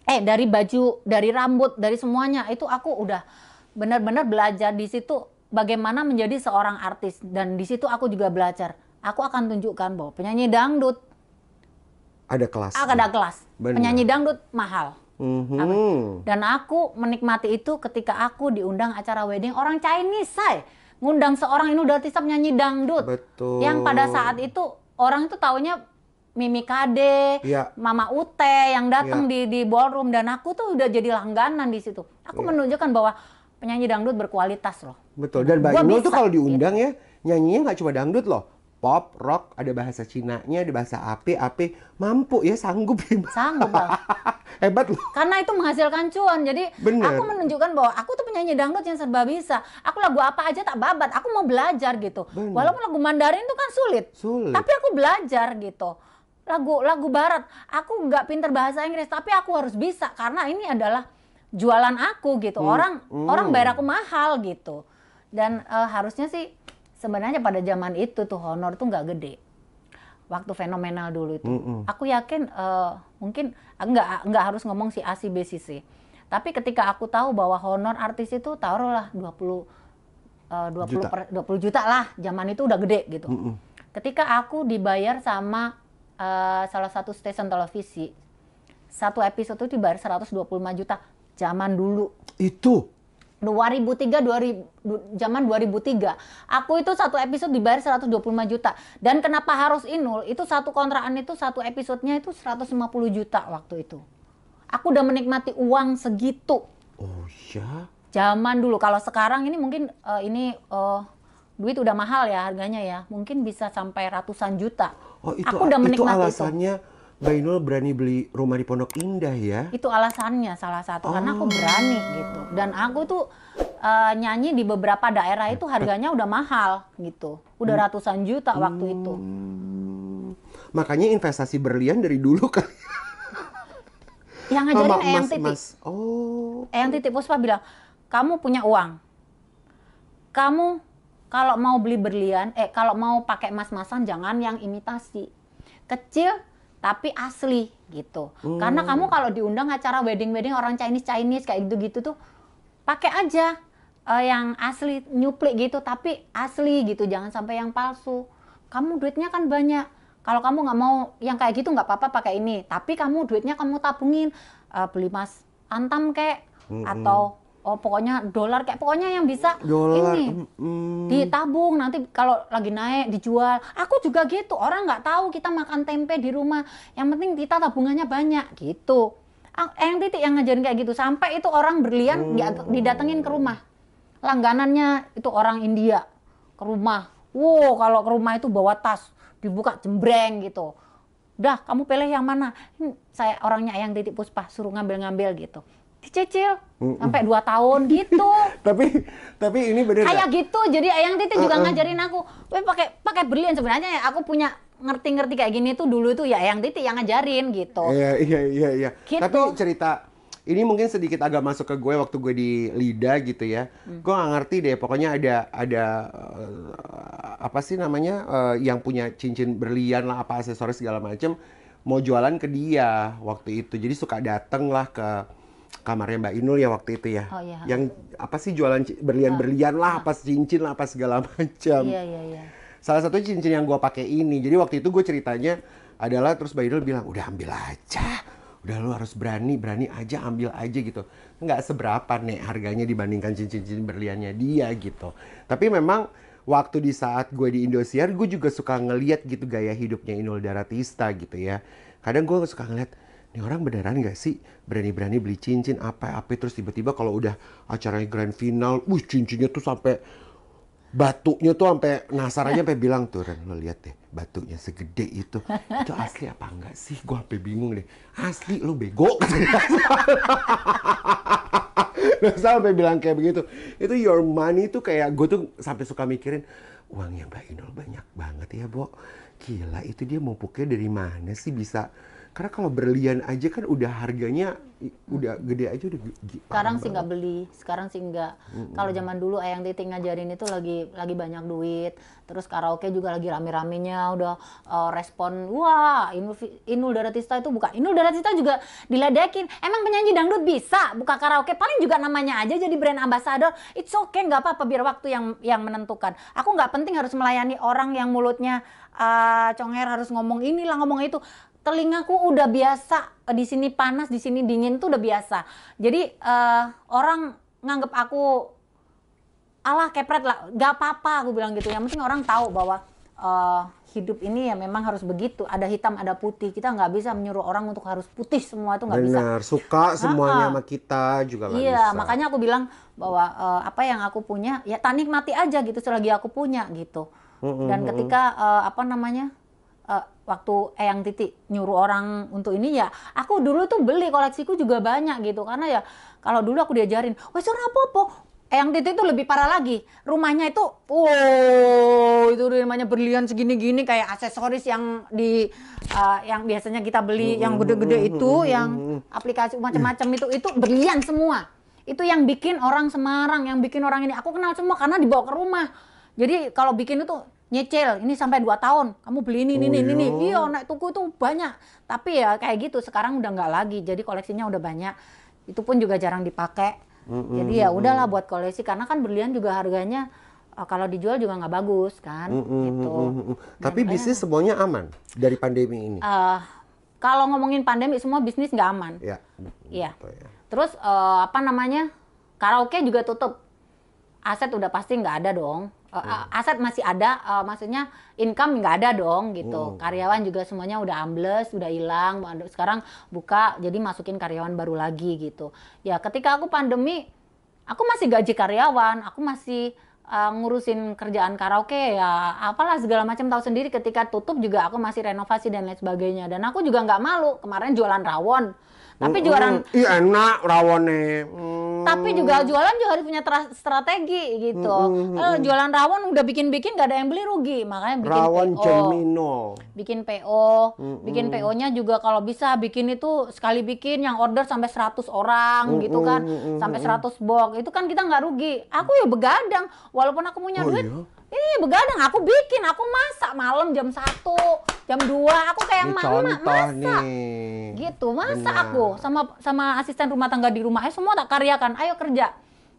dari baju, dari rambut, dari semuanya itu aku udah benar-benar belajar di situ bagaimana menjadi seorang artis, dan di situ aku juga belajar. Aku akan tunjukkan bahwa penyanyi dangdut Ada kelas. ada kelas. Benar. Penyanyi dangdut mahal. Mhm. Dan aku menikmati itu ketika aku diundang acara wedding orang Chinese, say. Ngundang seorang Inul Daratista penyanyi dangdut. Betul. Yang pada saat itu orang itu taunya Mimi Kade, Iya. Mama Ute yang datang Iya. di ballroom, dan aku tuh udah jadi langganan di situ. Aku Iya. menunjukkan bahwa penyanyi dangdut berkualitas loh. Betul. Dan Mbak Gua Inul tuh bisa, kalau diundang ya, nyanyinya nggak cuma dangdut loh. Pop, rock, ada bahasa Cinanya, ada bahasa AP, mampu ya, sanggup ya. Sanggup lah. Hebat loh. Karena itu menghasilkan cuan. Jadi Bener. aku menunjukkan bahwa aku tuh penyanyi dangdut yang serba bisa. Aku lagu apa aja tak babat. Aku mau belajar gitu. Bener. Walaupun lagu Mandarin itu kan sulit. Sulit. Tapi aku belajar gitu. Lagu barat. Aku nggak pinter bahasa Inggris, tapi aku harus bisa karena ini adalah jualan aku gitu. Orang bayar aku mahal gitu. Dan harusnya sih sebenarnya pada zaman itu tuh honor tuh nggak gede. Waktu fenomenal dulu itu. Aku yakin mungkin nggak harus ngomong si A, si B, si C. Tapi ketika aku tahu bahwa honor artis itu taruhlah 20 juta lah. Zaman itu udah gede gitu. Ketika aku dibayar sama salah satu stasiun televisi satu episode itu dibayar 125 juta zaman dulu. Itu 2003, zaman 2003. Aku itu satu episode dibayar 125 juta. Dan kenapa harus Inul? Itu satu kontrakan itu satu episodenya itu 150 juta waktu itu. Aku udah menikmati uang segitu. oh ya. Zaman dulu. Kalau sekarang ini mungkin duit udah mahal ya harganya ya. Mungkin bisa sampai ratusan juta. Oh itu, aku udah menikmati itu alasannya Mbak Inul berani beli rumah di Pondok Indah ya? Itu alasannya salah satu, karena aku berani gitu. Dan aku tuh nyanyi di beberapa daerah itu harganya udah mahal gitu. Udah ratusan juta waktu itu. Makanya investasi berlian dari dulu kan? Yang ngajarin Eyang Titi. Oh. Eyang Titi Puspa bilang, kamu punya uang. Kamu kalau mau beli berlian, kalau mau pakai emas-emasan jangan yang imitasi. Kecil tapi asli gitu. Karena kamu kalau diundang acara wedding orang Chinese kayak gitu-gitu tuh pakai aja yang asli, nyuplik gitu tapi asli gitu, jangan sampai yang palsu. Kamu duitnya kan banyak. Kalau kamu nggak mau yang kayak gitu nggak apa-apa pakai ini. Tapi kamu duitnya kamu tabungin, beli emas antam kayak atau pokoknya dolar kayak pokoknya yang bisa ini ditabung, nanti kalau lagi naik dijual. Aku juga gitu, orang nggak tahu kita makan tempe di rumah, yang penting kita tabungannya banyak gitu. Eyang Titi yang ngajarin kayak gitu, sampai itu orang berlian didatengin ke rumah, langganannya itu orang India ke rumah. Wow, kalau ke rumah itu bawa tas dibuka jembreng gitu. Udah, kamu pilih yang mana? Saya orangnya Eyang Titi Puspa, suruh ngambil-ngambil gitu. Dicicil sampai 2 tahun gitu. tapi ini bener kayak gitu. Jadi Eyang Titi juga ngajarin aku, pakai berlian. Sebenarnya ya aku punya ngerti-ngerti kayak gini tuh dulu tuh ya Eyang Titi yang ngajarin gitu. Iya. Gitu. Tapi cerita ini mungkin sedikit agak masuk ke gue waktu gue di Lida gitu ya. Gue nggak ngerti deh. Pokoknya ada apa sih namanya yang punya cincin berlian lah, apa aksesoris segala macem, mau jualan ke dia waktu itu. Jadi suka dateng lah ke kamarnya Mbak Inul ya waktu itu ya. Oh, iya. Yang apa sih jualan berlian-berlian lah, apa cincin lah, apa segala macam. Iya. Salah satu cincin yang gue pakai ini. Jadi waktu itu gue ceritanya adalah terus Mbak Inul bilang, udah ambil aja. Udah lu harus berani aja, ambil aja gitu. Nggak seberapa nih harganya dibandingkan cincin-cincin berliannya dia gitu. Tapi memang waktu di saat gue di Indosiar, gue juga suka ngeliat gitu gaya hidupnya Inul Daratista gitu ya. Kadang gue suka ngeliat, ini orang beneran gak sih berani-berani beli cincin apa-apa, terus tiba-tiba kalau udah acaranya grand final, cincinnya tuh sampai batunya tuh sampai nasarannya sampai bilang tuh, Ren, lo lihat deh batunya segede itu asli apa enggak sih? Gue sampai bingung deh, asli lo bego. Nah, sampai bilang kayak begitu. Itu your money tuh kayak gue tuh sampai suka mikirin, uangnya Mbak Inul banyak banget ya, Bo. Gila, itu dia mau puknya dari mana sih bisa? Karena kalau berlian aja kan udah harganya udah gede aja udah. Sekarang sih nggak beli, sekarang sih nggak. Kalau zaman dulu Eyang Titi ngajarin itu lagi banyak duit. Terus karaoke juga lagi rame-ramenya, udah respon, wah Inul Daratista itu buka. Inul Daratista juga diledekin. Emang penyanyi dangdut bisa buka karaoke? Paling juga namanya aja jadi brand ambassador. It's okay, nggak apa-apa, biar waktu yang menentukan. Aku nggak penting harus melayani orang yang mulutnya conger, harus ngomong inilah ngomong itu. Telingaku udah biasa, di sini panas, di sini dingin tuh udah biasa. Jadi orang nganggep aku alah kepret lah, gak apa-apa aku bilang gitu. Yang penting orang tahu bahwa hidup ini ya memang harus begitu. Ada hitam, ada putih. Kita nggak bisa menyuruh orang untuk harus putih semua, itu nggak bisa. Benar, suka semuanya sama kita juga nggak bisa. Iya, makanya aku bilang bahwa apa yang aku punya ya tak nikmati aja gitu selagi aku punya gitu. Dan ketika waktu Eyang Titi nyuruh orang untuk ini ya, aku dulu tuh beli, koleksiku juga banyak gitu. Karena ya kalau dulu aku diajarin, wes ora apa-apa. Eyang Titi itu lebih parah lagi. Rumahnya itu, itu rumahnya berlian segini-gini kayak aksesoris yang yang biasanya kita beli yang gede-gede itu, yang aplikasi macam-macam itu berlian semua. Itu yang bikin orang Semarang, yang bikin orang ini. Aku kenal semua karena dibawa ke rumah. Jadi kalau bikin itu nyicil, ini sampai 2 tahun, kamu beli ini. Iya, naik tuku itu banyak. Tapi ya kayak gitu, sekarang udah nggak lagi. Jadi koleksinya udah banyak. Itu pun juga jarang dipakai. Jadi ya udahlah buat koleksi, karena kan berlian juga harganya kalau dijual juga nggak bagus kan. Gitu. Tapi bisnis semuanya aman dari pandemi ini? kalau ngomongin pandemi semua bisnis nggak aman. Ya. Iya. Betul, ya. Terus apa namanya? Karaoke juga tutup. Aset udah pasti nggak ada dong. Aset masih ada, maksudnya income nggak ada dong gitu. Karyawan juga semuanya udah ambles, udah hilang. Sekarang buka, jadi masukin karyawan baru lagi gitu. Ya ketika aku pandemi, aku masih gaji karyawan, aku masih ngurusin kerjaan karaoke ya, apalah segala macam, tahu sendiri ketika tutup juga aku masih renovasi dan lain sebagainya. Dan aku juga nggak malu kemarin jualan rawon. Tapi jualan Ih enak rawonnya. tapi juga jualan juga harus punya strategi gitu. Jualan rawon udah bikin-bikin nggak ada yang beli, rugi. Makanya bikin Rawon PO. Cemino. Bikin PO. Bikin PO-nya juga kalau bisa bikin itu sekali bikin yang order sampai 100 orang gitu kan. Sampai 100 box. Itu kan kita nggak rugi. Aku ya begadang. Walaupun aku punya duit. Iya? Ini begadang. Aku bikin. Aku masak malam jam 1, jam 2. Aku kayak Ini mama contoh masak. nih. Gitu, masa Benar. aku sama asisten rumah tangga di rumah semua tak karyakan, ayo kerja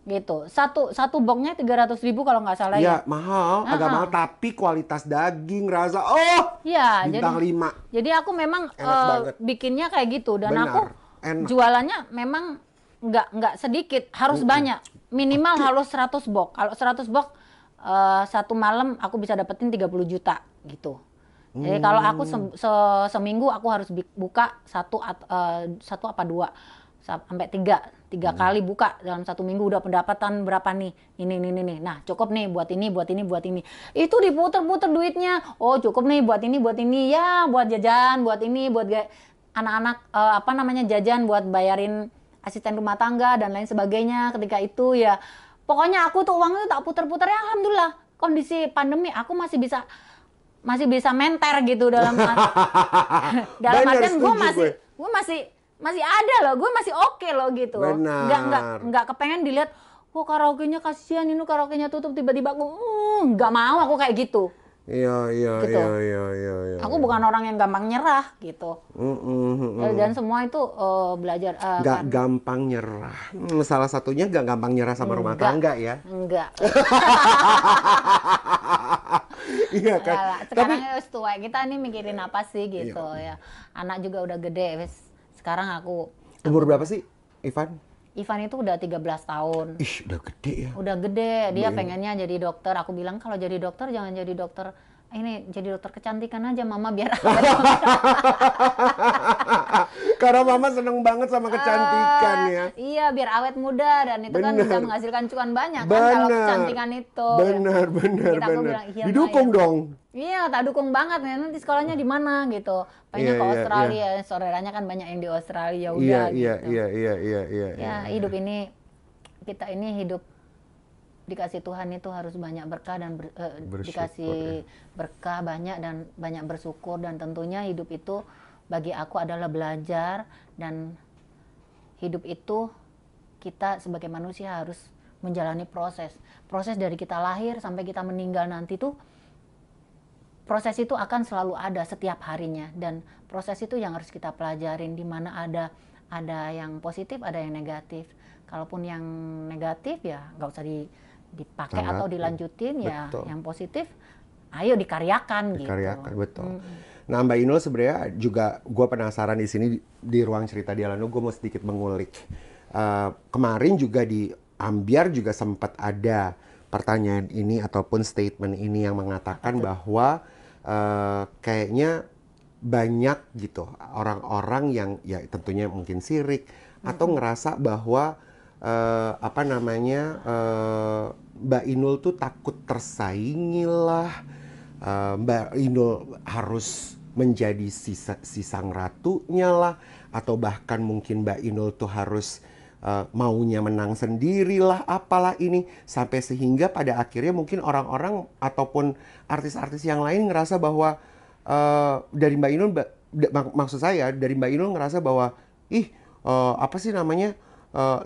gitu. Satu boxnya 300.000 kalau nggak salah Ya ya. mahal, agak mahal, tapi kualitas daging rasa Iya, bintang 5. jadi aku memang Enak banget. bikinnya kayak gitu dan Benar, aku enak. jualannya memang nggak sedikit, harus banyak. Minimal harus 100 box. Kalau 100 box satu malam aku bisa dapetin 30 juta gitu. Jadi kalau aku seminggu aku harus buka satu apa dua sampai tiga kali buka dalam satu minggu, udah pendapatan berapa nih, ini. Nah cukup nih buat ini, itu diputer-puter duitnya. Oh cukup nih buat ini ya, buat jajan, buat ini, buat anak-anak apa namanya jajan, buat bayarin asisten rumah tangga dan lain sebagainya. Ketika itu ya pokoknya aku tuh uang itu tak puter-puter ya. Alhamdulillah kondisi pandemi aku masih bisa menter gitu dalam dalam Bener, artian setuju gue masih ada loh, gue masih oke loh gitu. Benar. Nggak kepengen dilihat, wah karaoke-nya kasihan, ini karaoke-nya tutup tiba-tiba aku nggak mau aku kayak gitu. Iya. Gitu. Iya. Aku bukan orang yang gampang nyerah gitu. Dan semua itu belajar. Nggak gampang nyerah. Salah satunya nggak gampang nyerah sama rumah tangga ya. Enggak. Iya kan. Yalah, sekarang wis tua, kita nih mikirin apa sih gitu ya. Anak juga udah gede, wis. Sekarang aku Umur berapa sih, Ivan? Ivan itu udah 13 tahun. Ih, udah gede ya. Udah gede, dia pengennya jadi dokter. Aku bilang kalau jadi dokter jangan jadi dokter ini, jadi dokter kecantikan aja mama biar Karena mama seneng banget sama kecantikan ya. Iya, biar awet muda dan itu kan Bener. bisa menghasilkan cuan banyak kan kalau kecantikan itu. Benar. Kita aku bilang, iya, Didukung Ma, iya. dong. Iya, tak dukung banget. Nanti sekolahnya di mana gitu. Pengennya Iya, ke iya, Australia. Saudaranya kan banyak yang di Australia udah Iya. gitu. Iya. Ya, hidup ini kita ini hidup dikasih Tuhan itu harus banyak berkah dan Bersyukur, dikasih berkah banyak dan banyak bersyukur, dan tentunya hidup itu bagi aku adalah belajar, dan hidup itu kita sebagai manusia harus menjalani proses dari kita lahir sampai kita meninggal nanti tuh. Proses itu akan selalu ada setiap harinya, dan proses itu yang harus kita pelajarin, di mana ada yang positif, ada yang negatif. Kalaupun yang negatif ya nggak usah dipakai atau dilanjutin. Ya yang positif ayo dikaryakan gitu. Betul. Nah Mbak Inul, sebenarnya juga gue penasaran di sini di ruang cerita Dialano, gue mau sedikit mengulik. Kemarin juga di Ambyar juga sempat ada pertanyaan ini ataupun statement ini yang mengatakan bahwa kayaknya banyak gitu orang-orang yang ya tentunya mungkin sirik atau ngerasa bahwa Mbak Inul tuh takut tersaingi lah, Mbak Inul harus menjadi si sang ratunya lah, atau bahkan mungkin Mbak Inul tuh harus maunya menang sendirilah, apalah ini, sampai sehingga pada akhirnya mungkin orang-orang ataupun artis-artis yang lain ngerasa bahwa dari Mbak Inul, maksud saya dari Mbak Inul ngerasa bahwa apa sih namanya,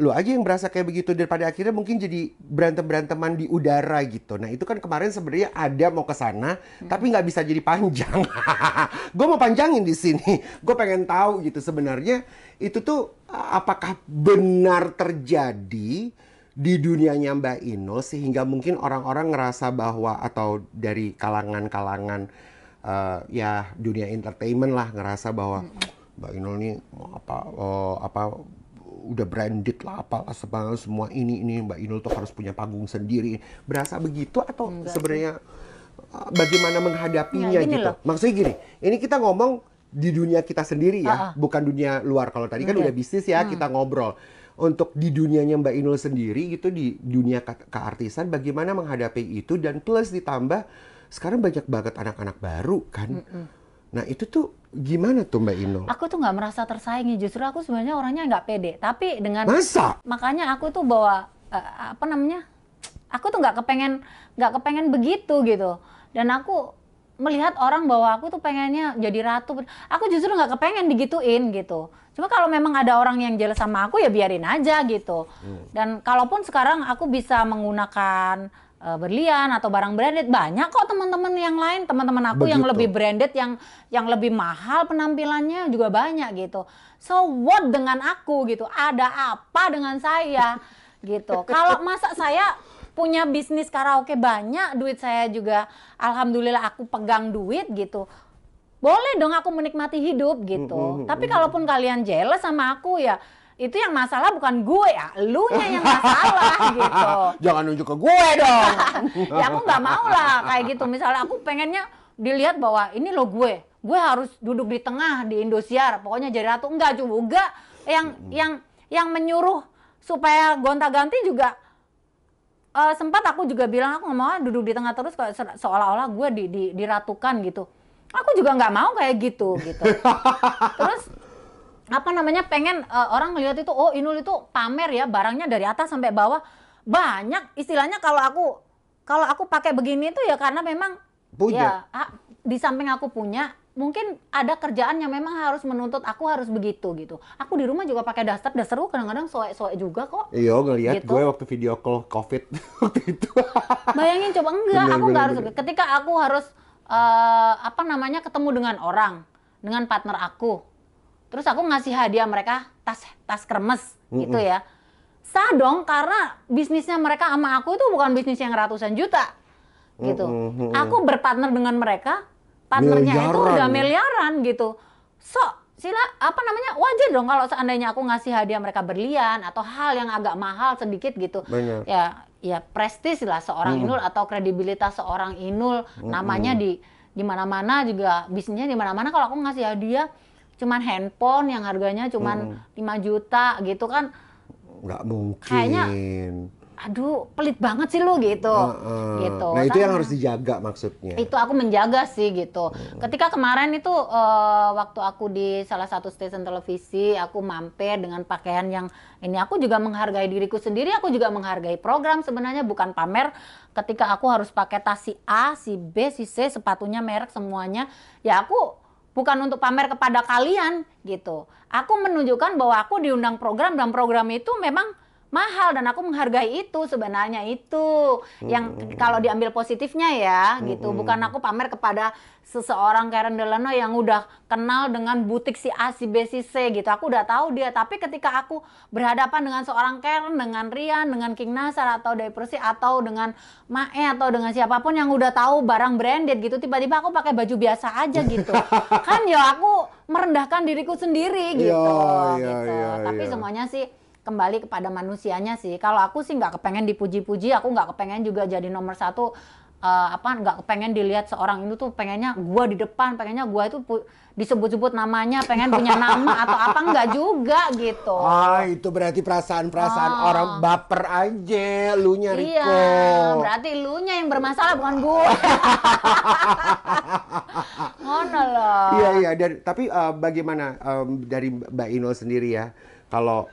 lu aja yang berasa kayak begitu, daripada akhirnya mungkin jadi berantem-beranteman di udara gitu. Nah itu kan kemarin sebenarnya ada mau ke sana, tapi nggak bisa jadi panjang. Gue mau panjangin di sini. Gue pengen tahu gitu sebenarnya itu tuh apakah benar terjadi di dunianya Mbak Inul, sehingga mungkin orang-orang ngerasa bahwa, atau dari kalangan-kalangan ya dunia entertainment lah, ngerasa bahwa Mbak Inul nih apa udah branded lah apalah semua ini Mbak Inul tuh harus punya panggung sendiri. Berasa begitu atau Enggak sih. sebenarnya bagaimana menghadapinya Nggak, gini gitu? loh. Maksudnya gini, ini kita ngomong di dunia kita sendiri ya, bukan dunia luar. Kalau tadi kan Oke. udah bisnis ya, kita ngobrol. Untuk di dunianya Mbak Inul sendiri gitu, di dunia keartisan, bagaimana menghadapi itu, dan plus ditambah sekarang banyak banget anak-anak baru kan. Nah itu tuh gimana tuh Mbak Inul? Aku tuh nggak merasa tersaingi, justru aku sebenarnya orangnya nggak pede. Tapi dengan Masa? makanya aku tuh bawa apa namanya? Aku tuh nggak kepengen begitu gitu. Dan aku melihat orang bahwa aku tuh pengennya jadi ratu. Aku justru nggak kepengen digituin gitu. Cuma kalau memang ada orang yang jealous sama aku ya biarin aja gitu. Dan kalaupun sekarang aku bisa menggunakan berlian atau barang branded, banyak kok teman-teman yang lain, teman-teman aku yang Begitu. lebih branded, yang lebih mahal penampilannya juga banyak gitu. So what dengan aku gitu? Ada apa dengan saya gitu? Kalau masa saya punya bisnis karaoke banyak, duit saya juga alhamdulillah aku pegang duit gitu. Boleh dong aku menikmati hidup gitu. Tapi kalaupun kalian jealous sama aku ya itu yang masalah bukan gue ya, elunya yang masalah gitu. Jangan nunjuk ke gue dong. Ya aku nggak mau lah kayak gitu. Misalnya aku pengennya dilihat bahwa ini loh gue harus duduk di tengah di Indosiar, pokoknya jadi ratu. Enggak juga. Yang menyuruh supaya gonta-ganti juga sempat aku juga bilang aku nggak mau duduk di tengah terus seolah-olah gue diratukan gitu. Aku juga nggak mau kayak gitu gitu. Terus apa namanya pengen orang ngelihat itu, oh Inul itu pamer ya barangnya dari atas sampai bawah, banyak istilahnya. Kalau aku pakai begini itu ya karena memang Punya. ya di samping aku punya mungkin ada kerjaan yang memang harus menuntut aku harus begitu gitu. Aku di rumah juga pakai daster aku kadang-kadang soek-soek juga kok. Iya, ngelihat Gitu. gue waktu video call COVID waktu itu. Bayangin coba, enggak, Bener, aku bener, nggak harus. bener. Ketika aku harus apa namanya ketemu dengan orang, dengan partner aku, terus aku ngasih hadiah mereka tas kremes gitu ya, sah dong karena bisnisnya mereka sama aku itu bukan bisnis yang ratusan juta gitu. Aku berpartner dengan mereka, partnernya itu Miliaran udah ya? miliaran gitu. So apa namanya wajar dong kalau seandainya aku ngasih hadiah mereka berlian atau hal yang agak mahal sedikit gitu. Bener. Ya prestis lah seorang Inul atau kredibilitas seorang Inul, namanya di mana-mana juga, bisnisnya di mana-mana. Kalau aku ngasih hadiah cuman handphone yang harganya cuman 5 juta gitu kan, Nggak mungkin. kayaknya aduh pelit banget sih lu gitu. Gitu. Nah itu yang Sama. harus dijaga maksudnya. Itu aku menjaga sih gitu. Ketika kemarin itu waktu aku di salah satu stasiun televisi, aku mampir dengan pakaian yang ini, aku juga menghargai diriku sendiri, aku juga menghargai program sebenarnya, bukan pamer. Ketika aku harus pakai tas si A, si B, si C, sepatunya merek semuanya, ya aku bukan untuk pamer kepada kalian gitu. Aku menunjukkan bahwa aku diundang program dan program itu memang mahal dan aku menghargai itu sebenarnya, itu yang kalau diambil positifnya ya gitu. Bukan aku pamer kepada seseorang Karen Delano yang udah kenal dengan butik si A, si B, si C gitu. Aku udah tahu dia, tapi ketika aku berhadapan dengan seorang Karen, dengan Rian, dengan King Nasar atau Dai Persi atau dengan Mae atau dengan siapapun yang udah tahu barang branded gitu, tiba-tiba aku pakai baju biasa aja gitu. Kan ya aku merendahkan diriku sendiri gitu. Iya, Gitu. iya, Tapi iya. semuanya sih kembali kepada manusianya sih. Kalau aku sih nggak kepengen dipuji-puji, aku nggak kepengen juga jadi nomor satu. Nggak kepengen dilihat seorang itu tuh pengennya gua di depan, pengennya gua itu disebut-sebut namanya, pengen punya nama atau apa, nggak juga gitu. Itu berarti perasaan-perasaan orang baper aja, lu nyari Iya, berarti elunya yang bermasalah bukan gue. Ngono loh. Iya, tapi bagaimana dari Mbak Inul sendiri ya, kalau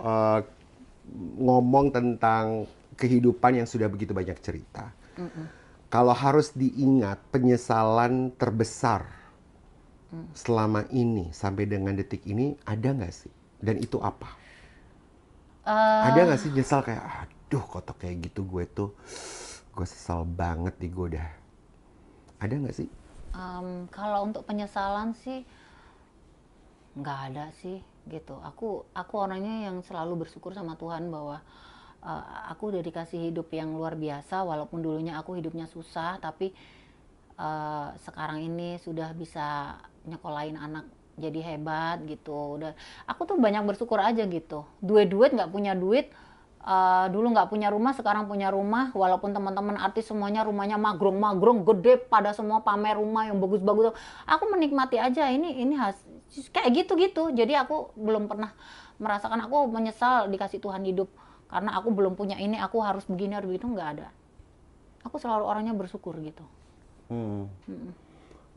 ngomong tentang kehidupan yang sudah begitu banyak cerita. Kalau harus diingat penyesalan terbesar selama ini sampai dengan detik ini, ada nggak sih? Dan itu apa? Ada nggak sih nyesal kayak, aduh kotok kayak gitu gue sesal banget nih gue udah. Ada nggak sih? Kalau untuk penyesalan sih nggak ada sih gitu. Aku orangnya yang selalu bersyukur sama Tuhan bahwa aku udah dikasih hidup yang luar biasa, walaupun dulunya aku hidupnya susah, tapi sekarang ini sudah bisa nyekolahin anak jadi hebat gitu. Udah, aku tuh banyak bersyukur aja gitu. Duit nggak punya duit, dulu nggak punya rumah, sekarang punya rumah. Walaupun teman-teman artis semuanya rumahnya magrong-magrong, gede, pada semua pamer rumah yang bagus-bagus. Aku menikmati aja. Ini kayak gitu-gitu. Jadi aku belum pernah merasakan aku menyesal dikasih Tuhan hidup karena aku belum punya ini, aku harus begini harus begitu, nggak ada. Aku selalu orangnya bersyukur gitu.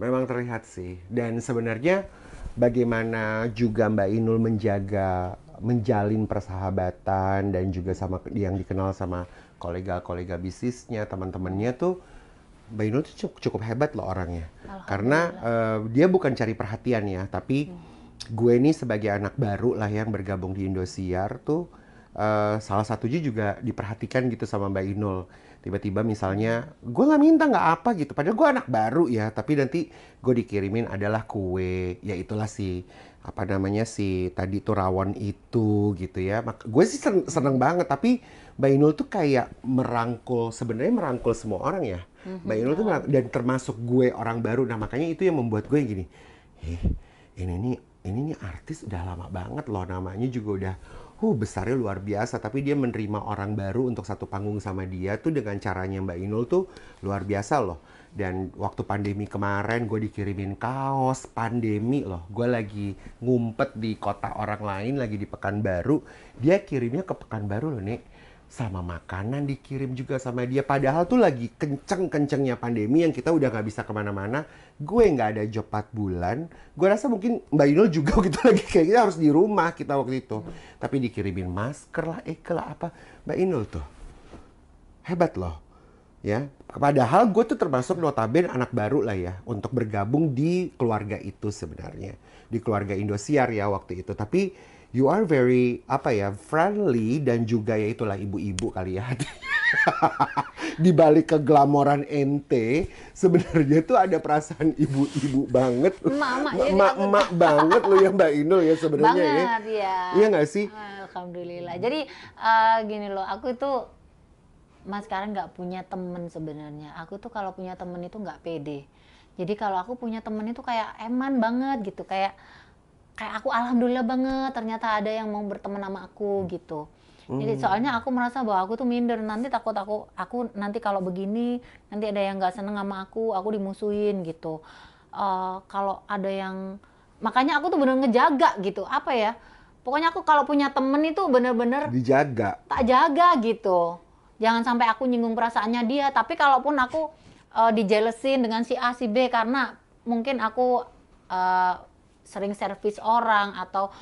Memang terlihat sih. Dan sebenarnya bagaimana juga Mbak Inul menjalin persahabatan dan juga sama yang dikenal sama kolega-kolega bisnisnya, teman-temannya tuh Mbak Inul tuh cukup hebat loh orangnya. Karena dia bukan cari perhatian ya, tapi gue nih sebagai anak baru lah yang bergabung di Indosiar tuh salah satunya juga diperhatikan gitu sama Mbak Inul. Tiba-tiba misalnya gue nggak minta nggak apa gitu, padahal gue anak baru ya, tapi nanti gue dikirimin adalah kue, ya itulah si apa namanya si tadi tuh rawon itu gitu ya. Gue sih seneng banget, tapi Mbak Inul tuh kayak sebenarnya merangkul semua orang ya. Mbak Inul tuh dan termasuk gue orang baru, nah makanya itu yang membuat gue gini, ini nih artis udah lama banget loh, namanya juga udah besarnya luar biasa, tapi dia menerima orang baru untuk satu panggung sama dia tuh dengan caranya Mbak Inul tuh luar biasa loh. Dan waktu pandemi kemarin gue dikirimin kaos pandemi loh, gue lagi ngumpet di kota orang lain, lagi di Pekanbaru, dia kirimnya ke Pekanbaru loh nih, sama makanan dikirim juga sama dia, padahal tuh lagi kenceng-kencengnya pandemi yang kita udah nggak bisa kemana-mana. Gue nggak ada job 4 bulan, gue rasa mungkin Mbak Inul juga gitu lagi kayak kita harus di rumah kita waktu itu, tapi dikirimin masker lah, lah apa. Mbak Inul tuh hebat loh ya, padahal gue tuh termasuk notabene anak baru lah ya untuk bergabung di keluarga itu sebenarnya, di keluarga Indosiar ya waktu itu. Tapi you are very apa ya, friendly, dan juga ya itulah ibu-ibu kali ya. Di balik keglamoran ente sebenarnya tuh ada perasaan ibu-ibu banget, emak-emak banget lo ya Mbak Inul ya sebenarnya ya. Banget ya. Iya nggak sih? Alhamdulillah. Jadi gini loh, aku itu mas sekarang nggak punya temen sebenarnya. Aku tuh kalau punya temen itu nggak pede. Jadi kalau aku punya temen itu kayak eman banget gitu, kayak aku alhamdulillah banget ternyata ada yang mau berteman sama aku gitu. Jadi soalnya aku merasa bahwa aku tuh minder, nanti takut aku nanti kalau begini nanti ada yang nggak seneng sama aku dimusuhin gitu. Kalau ada yang, makanya aku tuh bener ngejaga gitu, apa ya, pokoknya aku kalau punya temen itu bener-bener Dijaga. tak jaga gitu, jangan sampai aku nyinggung perasaannya dia. Tapi kalaupun aku dijelesin dengan si A si B karena mungkin aku sering servis orang, atau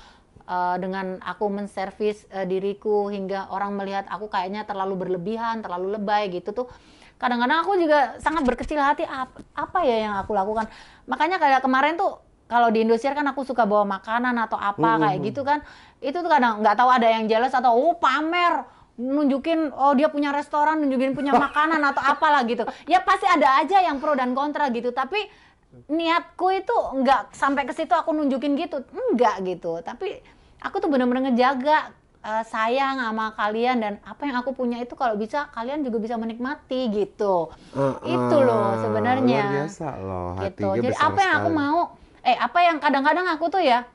dengan aku menservis diriku hingga orang melihat aku kayaknya terlalu berlebihan, terlalu lebay gitu tuh. Kadang-kadang aku juga sangat berkecil hati, apa ya yang aku lakukan. Makanya kayak kemarin tuh kalau di Indosiar kan aku suka bawa makanan atau apa kayak gitu kan. Itu tuh kadang nggak tahu ada yang jealous atau pamer, nunjukin dia punya restoran, nunjukin punya makanan atau apalah gitu. Ya pasti ada aja yang pro dan kontra gitu, tapi niatku itu nggak sampai ke situ aku nunjukin gitu, enggak gitu. Tapi aku tuh bener-bener ngejaga, sayang sama kalian, dan apa yang aku punya itu kalau bisa kalian juga bisa menikmati gitu. Itu loh sebenarnya. Luar biasa loh, Gitu. hatinya Jadi besar apa yang aku sekali. mau, apa yang kadang-kadang aku tuh ya,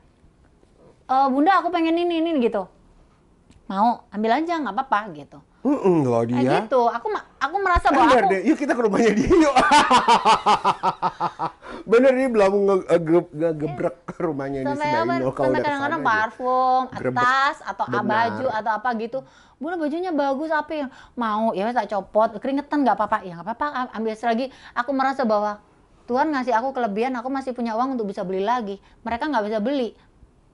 Bunda aku pengen ini gitu. Mau ambil aja nggak apa-apa gitu. Loh dia. Gitu. Aku merasa bahwa Bener aku deh, yuk kita ke rumahnya dia yuk. Bener nih belum ngegebrek ke rumahnya ini si Mbak Inul, kalau sampai udah kadang-kadang kesana dia. parfum, Grebek. tas atau Benar. baju atau apa gitu. Bunda bajunya bagus, apa yang mau? Ya tak copot, keringetan nggak apa-apa. Ya nggak apa-apa, ambil lagi. Aku merasa bahwa Tuhan ngasih aku kelebihan, aku masih punya uang untuk bisa beli lagi. Mereka nggak bisa beli.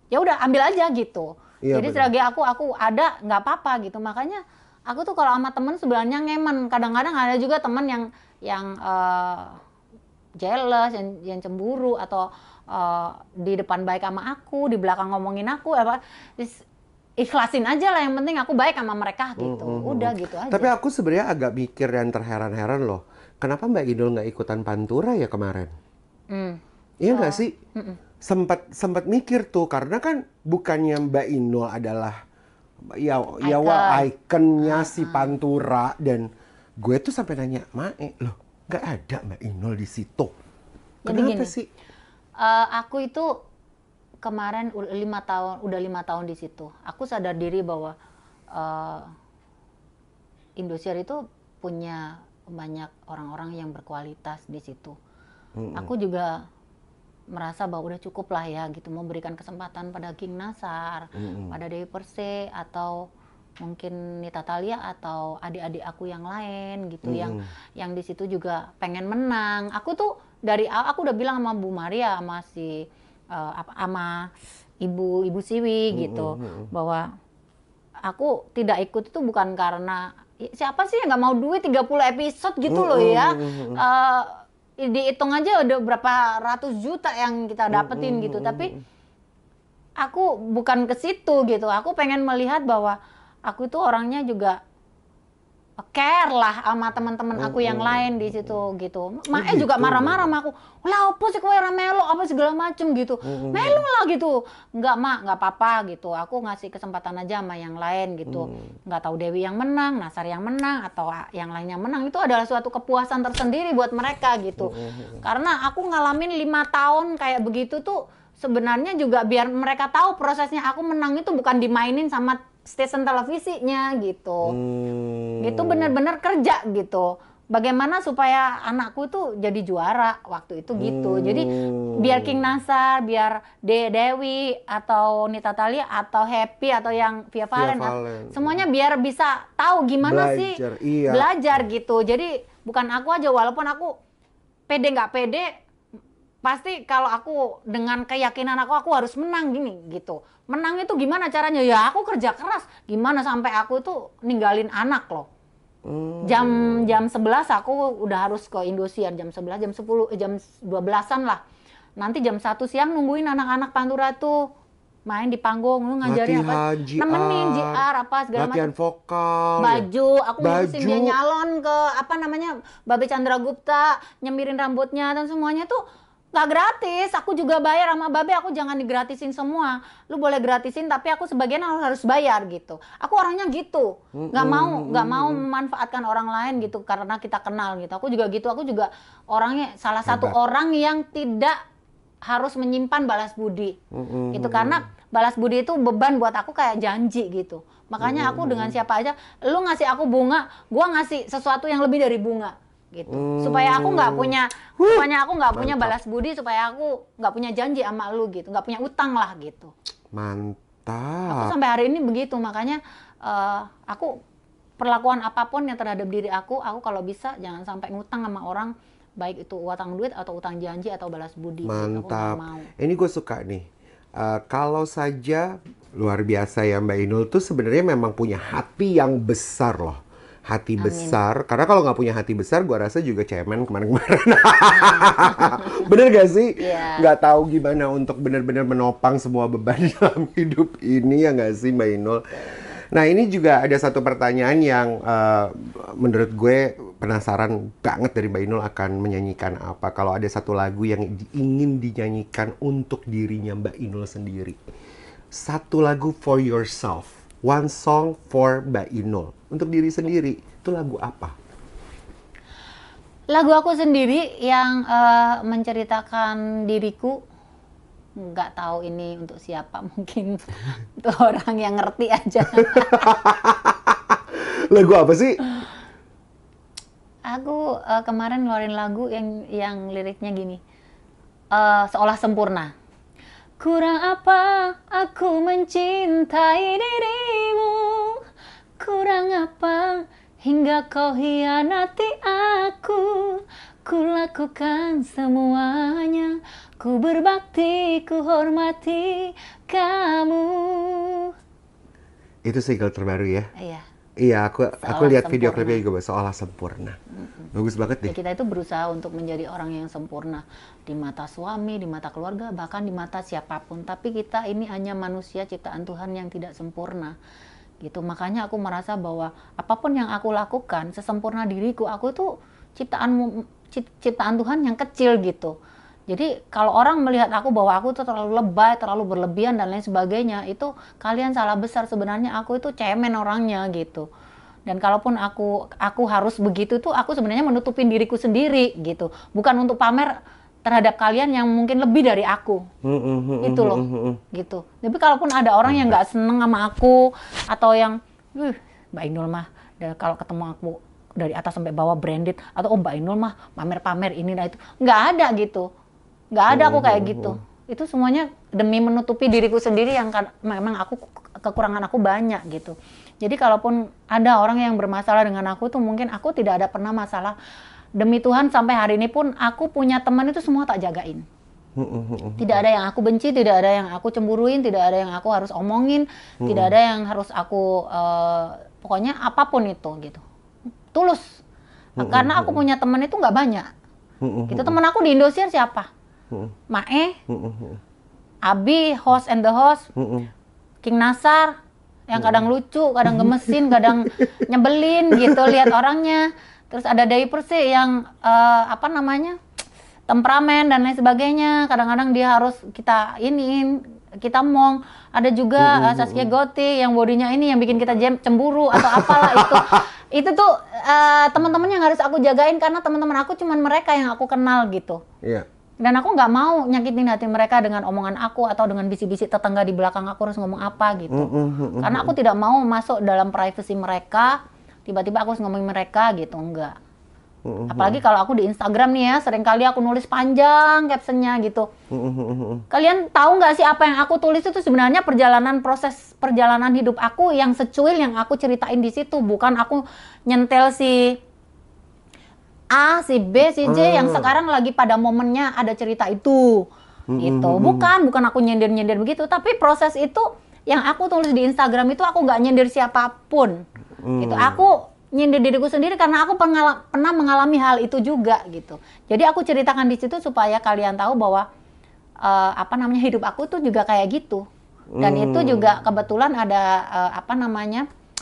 Ya udah ambil aja gitu. Iya, Jadi benar. selagi aku ada, nggak apa-apa gitu. Makanya aku tuh kalau sama temen sebenarnya ngemen. Kadang-kadang ada juga temen yang jealous, yang cemburu, atau di depan baik sama aku, di belakang ngomongin aku, apa, ikhlasin aja lah, yang penting aku baik sama mereka gitu. Udah gitu aja. Tapi aku sebenarnya agak mikir dan terheran-heran loh. Kenapa Mbak Inul nggak ikutan Pantura ya kemarin? Iya nggak sih? Sempat mikir tuh, karena kan bukannya Mbak Inul adalah ikonnya si Pantura, dan gue tuh sampai nanya Mae, loh nggak ada Mbak Inul di situ. Jadi Kenapa gini, sih? aku itu kemarin 5 tahun, udah 5 tahun di situ. Aku sadar diri bahwa eh, Indosiar itu punya banyak orang-orang yang berkualitas di situ. Aku juga merasa bahwa udah cukup lah ya gitu, memberikan kesempatan pada King Nasar, pada Dewi Persik, atau mungkin Nita Thalia atau adik-adik aku yang lain gitu, yang di situ juga pengen menang. Aku tuh dari awal aku udah bilang sama Bu Maria, sama si sama Ibu Siwi gitu, bahwa aku tidak ikut itu bukan karena siapa sih yang nggak mau duit 30 episode gitu loh ya. Dihitung aja udah berapa ratus juta yang kita dapetin gitu. Tapi aku bukan ke situ gitu. Aku pengen melihat bahwa aku itu orangnya juga care lah sama teman-teman aku yang lain di situ gitu. Mae gitu. juga marah-marah sama aku. Lah opo sih kowe ra melo apa segala macem gitu. Melo lah gitu. Enggak, Mak, enggak apa-apa gitu. Aku ngasih kesempatan aja sama yang lain gitu. Enggak tahu Dewi yang menang, Nasar yang menang atau yang lainnya menang, itu adalah suatu kepuasan tersendiri buat mereka gitu. Karena aku ngalamin 5 tahun kayak begitu tuh sebenarnya juga biar mereka tahu prosesnya aku menang itu bukan dimainin sama stasiun televisinya gitu. Gitu benar-benar kerja gitu. Bagaimana supaya anakku itu jadi juara waktu itu gitu. Jadi biar King Nasar, biar Dewi atau Nita Thalia atau Happy atau yang Via Valen, semuanya biar bisa tahu gimana sih belajar gitu. Jadi bukan aku aja, walaupun aku pede nggak pede, pasti kalau aku dengan keyakinan aku harus menang gini gitu. Menang itu gimana caranya? Ya aku kerja keras. Gimana sampai aku itu ninggalin anak loh. Jam 11 aku udah harus ke Indosiar, jam 11, jam 10, jam 12-an lah. Nanti jam 1 siang nungguin anak-anak Pantura tuh main di panggung, lu ngajarin apa? Nemenin JR apa segala macam. Latihan vokal. Baju, aku ngurusin dia nyalon ke apa namanya? Babe Chandra Gupta, nyemirin rambutnya dan semuanya tuh nggak gratis. Aku juga bayar sama Babe, aku jangan digratisin semua. Lu boleh gratisin tapi aku sebagian harus bayar gitu. Aku orangnya gitu. Nggak mau memanfaatkan orang lain gitu karena kita kenal gitu. Aku juga gitu. Aku juga orangnya salah satu orang yang tidak harus menyimpan balas budi. Itu karena balas budi itu beban buat aku kayak janji gitu. Makanya aku dengan siapa aja, lu ngasih aku bunga, gua ngasih sesuatu yang lebih dari bunga. Gitu supaya aku nggak punya balas budi, supaya aku nggak punya janji sama lu gitu, nggak punya utang lah gitu. Mantap. Aku sampai hari ini begitu, makanya aku perlakuan apapun yang terhadap diri aku kalau bisa jangan sampai ngutang sama orang, baik itu utang duit atau utang janji atau balas budi. Mantap. Aku mau. Ini gue suka nih. Kalau saja luar biasa ya Mbak Inul tuh sebenarnya memang punya hati yang besar loh. Hati besar, karena kalau nggak punya hati besar, gua rasa juga cemen kemarin-kemarin. Bener gak sih? Nggak tahu gimana untuk benar-benar menopang semua beban dalam hidup ini, ya nggak sih Mbak Inul? Nah ini juga ada satu pertanyaan yang menurut gue penasaran banget dari Mbak Inul akan menyanyikan apa. Kalau ada satu lagu yang ingin dinyanyikan untuk dirinya Mbak Inul sendiri. Satu lagu for yourself. One song for Mbak Inul. Untuk diri sendiri, itu lagu apa? Lagu aku sendiri yang menceritakan diriku. Nggak tahu ini untuk siapa, mungkin untuk orang yang ngerti aja. Lagu apa sih? Aku kemarin ngeluarin lagu yang liriknya gini. Seolah sempurna. Kurang apa aku mencintai dirimu? Kurang apa hingga kau hianati aku? Ku lakukan semuanya, ku berbakti, ku hormati kamu. Itu single terbaru ya? Iya. Iya, aku lihat video klipnya juga seolah sempurna. Bagus banget deh. Ya, kita itu berusaha untuk menjadi orang yang sempurna di mata suami, di mata keluarga, bahkan di mata siapapun. Tapi kita ini hanya manusia ciptaan Tuhan yang tidak sempurna. Gitu. Makanya aku merasa bahwa apapun yang aku lakukan, sesempurna diriku, aku tuh ciptaan Tuhan yang kecil gitu. Jadi kalau orang melihat aku bahwa aku tuh terlalu lebay, terlalu berlebihan dan lain sebagainya, itu kalian salah besar. Sebenarnya aku itu cemen orangnya gitu. Dan kalaupun aku harus begitu tuh, aku sebenarnya menutupin diriku sendiri gitu. Bukan untuk pamer terhadap kalian yang mungkin lebih dari aku. Itu loh, gitu. Tapi kalaupun ada orang yang nggak seneng sama aku, atau yang, Mbak Inul mah, kalau ketemu aku dari atas sampai bawah branded, atau Mbak Inul mah pamer-pamer ini dan itu, nggak ada gitu. Nggak ada aku kayak gitu. Itu semuanya demi menutupi diriku sendiri yang memang kekurangan aku banyak gitu. Jadi kalaupun ada orang yang bermasalah dengan aku tuh, mungkin aku tidak ada pernah masalah. Demi Tuhan sampai hari ini pun aku punya teman itu semua tak jagain. Tidak ada yang aku benci, tidak ada yang aku cemburuin, tidak ada yang aku harus omongin, tidak ada yang harus aku pokoknya apapun itu gitu. Tulus. Karena aku punya teman itu nggak banyak. Gitu. Teman aku di Indosiar siapa? Mae, Abi, Host and the Host, King Nasar, yang kadang lucu, kadang gemesin, kadang nyebelin gitu lihat orangnya. Terus ada Dai Persik yang temperamen dan lain sebagainya. Kadang-kadang dia harus kita mong. Ada juga Saskia Gotik yang bodinya ini yang bikin kita cemburu atau apalah itu. Itu tuh teman-teman yang harus aku jagain karena teman-teman aku cuman mereka yang aku kenal gitu. Iya. Dan aku nggak mau nyakitin hati mereka dengan omongan aku atau dengan bisik-bisik tetangga di belakang aku harus ngomong apa gitu. Karena aku tidak mau masuk dalam privasi mereka. Tiba-tiba aku harus ngomongin mereka gitu, enggak. Apalagi kalau aku di Instagram nih ya, seringkali aku nulis panjang captionnya gitu. Kalian tahu nggak sih apa yang aku tulis itu sebenarnya proses perjalanan hidup aku yang secuil yang aku ceritain di situ. Bukan aku nyentel si A, si B, si J yang sekarang lagi pada momennya ada cerita itu. Gitu. Bukan aku nyindir-nyindir begitu, tapi proses itu yang aku tulis di Instagram itu aku nggak nyindir siapapun. Gitu. Aku nyindir diriku sendiri karena aku pernah mengalami hal itu juga gitu. Jadi aku ceritakan di situ supaya kalian tahu bahwa hidup aku tuh juga kayak gitu. Dan itu juga kebetulan ada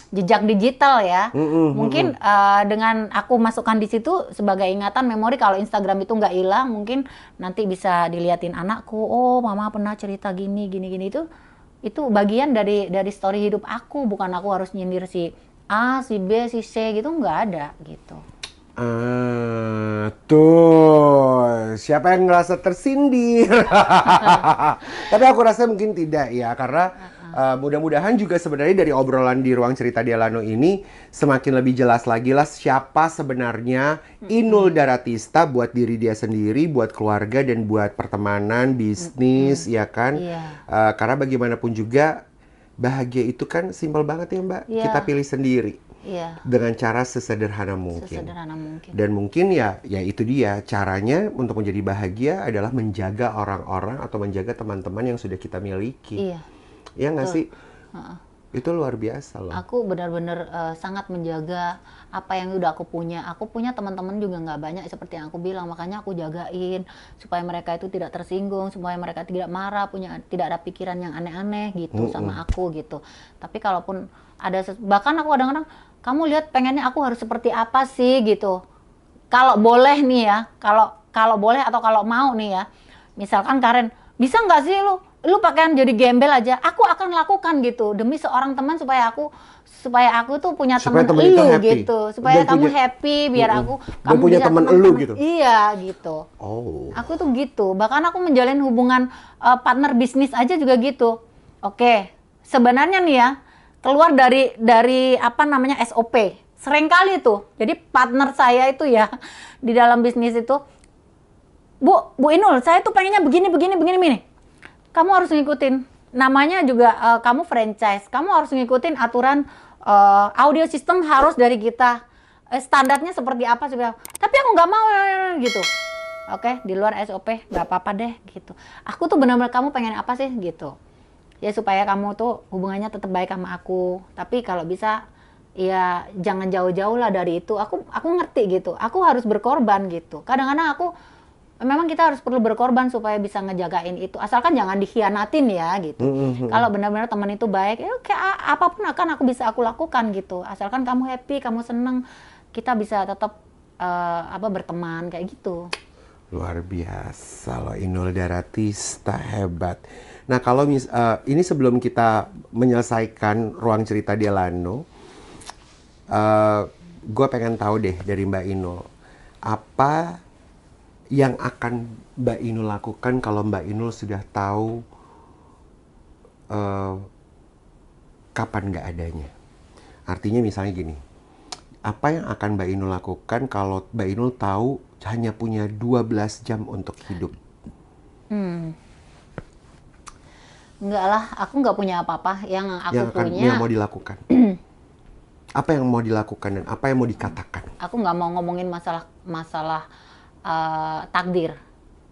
jejak digital ya. Mungkin dengan aku masukkan di situ sebagai ingatan memori kalau Instagram itu nggak hilang, mungkin nanti bisa diliatin anakku. Oh, mama pernah cerita gini itu bagian dari story hidup aku. Bukan aku harus nyindir si A, si B, si C gitu, nggak ada gitu. Tuh, siapa yang ngerasa tersindir? Tapi aku rasa mungkin tidak ya, karena mudah-mudahan juga sebenarnya dari obrolan di Ruang Cerita Delano ini semakin lebih jelas lagi lah siapa sebenarnya Inul Daratista buat diri dia sendiri, buat keluarga dan buat pertemanan, bisnis, ya kan? Karena bagaimanapun juga bahagia itu kan simpel banget ya Mbak, kita pilih sendiri. Dengan cara sesederhana mungkin. Dan mungkin ya itu dia caranya untuk menjadi bahagia adalah menjaga orang-orang atau menjaga teman-teman yang sudah kita miliki. Iya nggak sih? Itu luar biasa loh. Aku benar-benar sangat menjaga apa yang udah aku punya. Aku punya teman-teman juga nggak banyak seperti yang aku bilang, makanya aku jagain supaya mereka itu tidak tersinggung, supaya mereka tidak marah, tidak ada pikiran yang aneh-aneh gitu sama aku gitu. Tapi kalaupun ada bahkan aku kadang-kadang, kamu lihat pengennya aku harus seperti apa sih gitu. Kalau boleh nih ya, kalau boleh atau kalau mau nih ya, misalkan Karen, bisa nggak sih lu pakaian jadi gembel aja, aku akan lakukan gitu demi seorang teman supaya aku tuh punya teman lu gitu, supaya kamu happy, biar kamu punya teman lu gitu. Iya gitu. Aku tuh gitu, bahkan aku menjalin hubungan partner bisnis aja juga gitu. Oke, sebenarnya nih ya, keluar dari SOP seringkali tuh. Jadi partner saya itu ya di dalam bisnis itu, Bu Inul, saya tuh pengennya begini. Kamu harus ngikutin, namanya juga kamu franchise, kamu harus ngikutin aturan audio system harus dari kita, standarnya seperti apa. Tapi aku nggak mau gitu. Oke, di luar SOP nggak apa-apa deh gitu. Aku tuh benar-benar, kamu pengen apa sih gitu ya, supaya kamu tuh hubungannya tetap baik sama aku. Tapi kalau bisa ya jangan jauh-jauh lah dari itu. Aku ngerti gitu, aku harus berkorban gitu. Kadang-kadang memang kita harus perlu berkorban supaya bisa ngejagain itu. Asalkan jangan dikhianatin ya gitu. Kalau benar-benar teman itu baik, ya kayak apapun aku bisa lakukan gitu. Asalkan kamu happy, kamu seneng, kita bisa tetap berteman kayak gitu. Luar biasa loh, Inul Daratista, hebat. Nah kalau ini sebelum kita menyelesaikan Ruang Cerita Delano, gue pengen tahu deh dari Mbak Inul, apa yang akan Mbak Inul lakukan kalau Mbak Inul sudah tahu eh, kapan nggak adanya? Artinya misalnya gini, apa yang akan Mbak Inul lakukan kalau Mbak Inul tahu hanya punya 12 jam untuk hidup? Enggak lah, aku nggak punya apa-apa. Yang mau dilakukan. Apa yang mau dilakukan dan apa yang mau dikatakan? Aku nggak mau ngomongin masalah takdir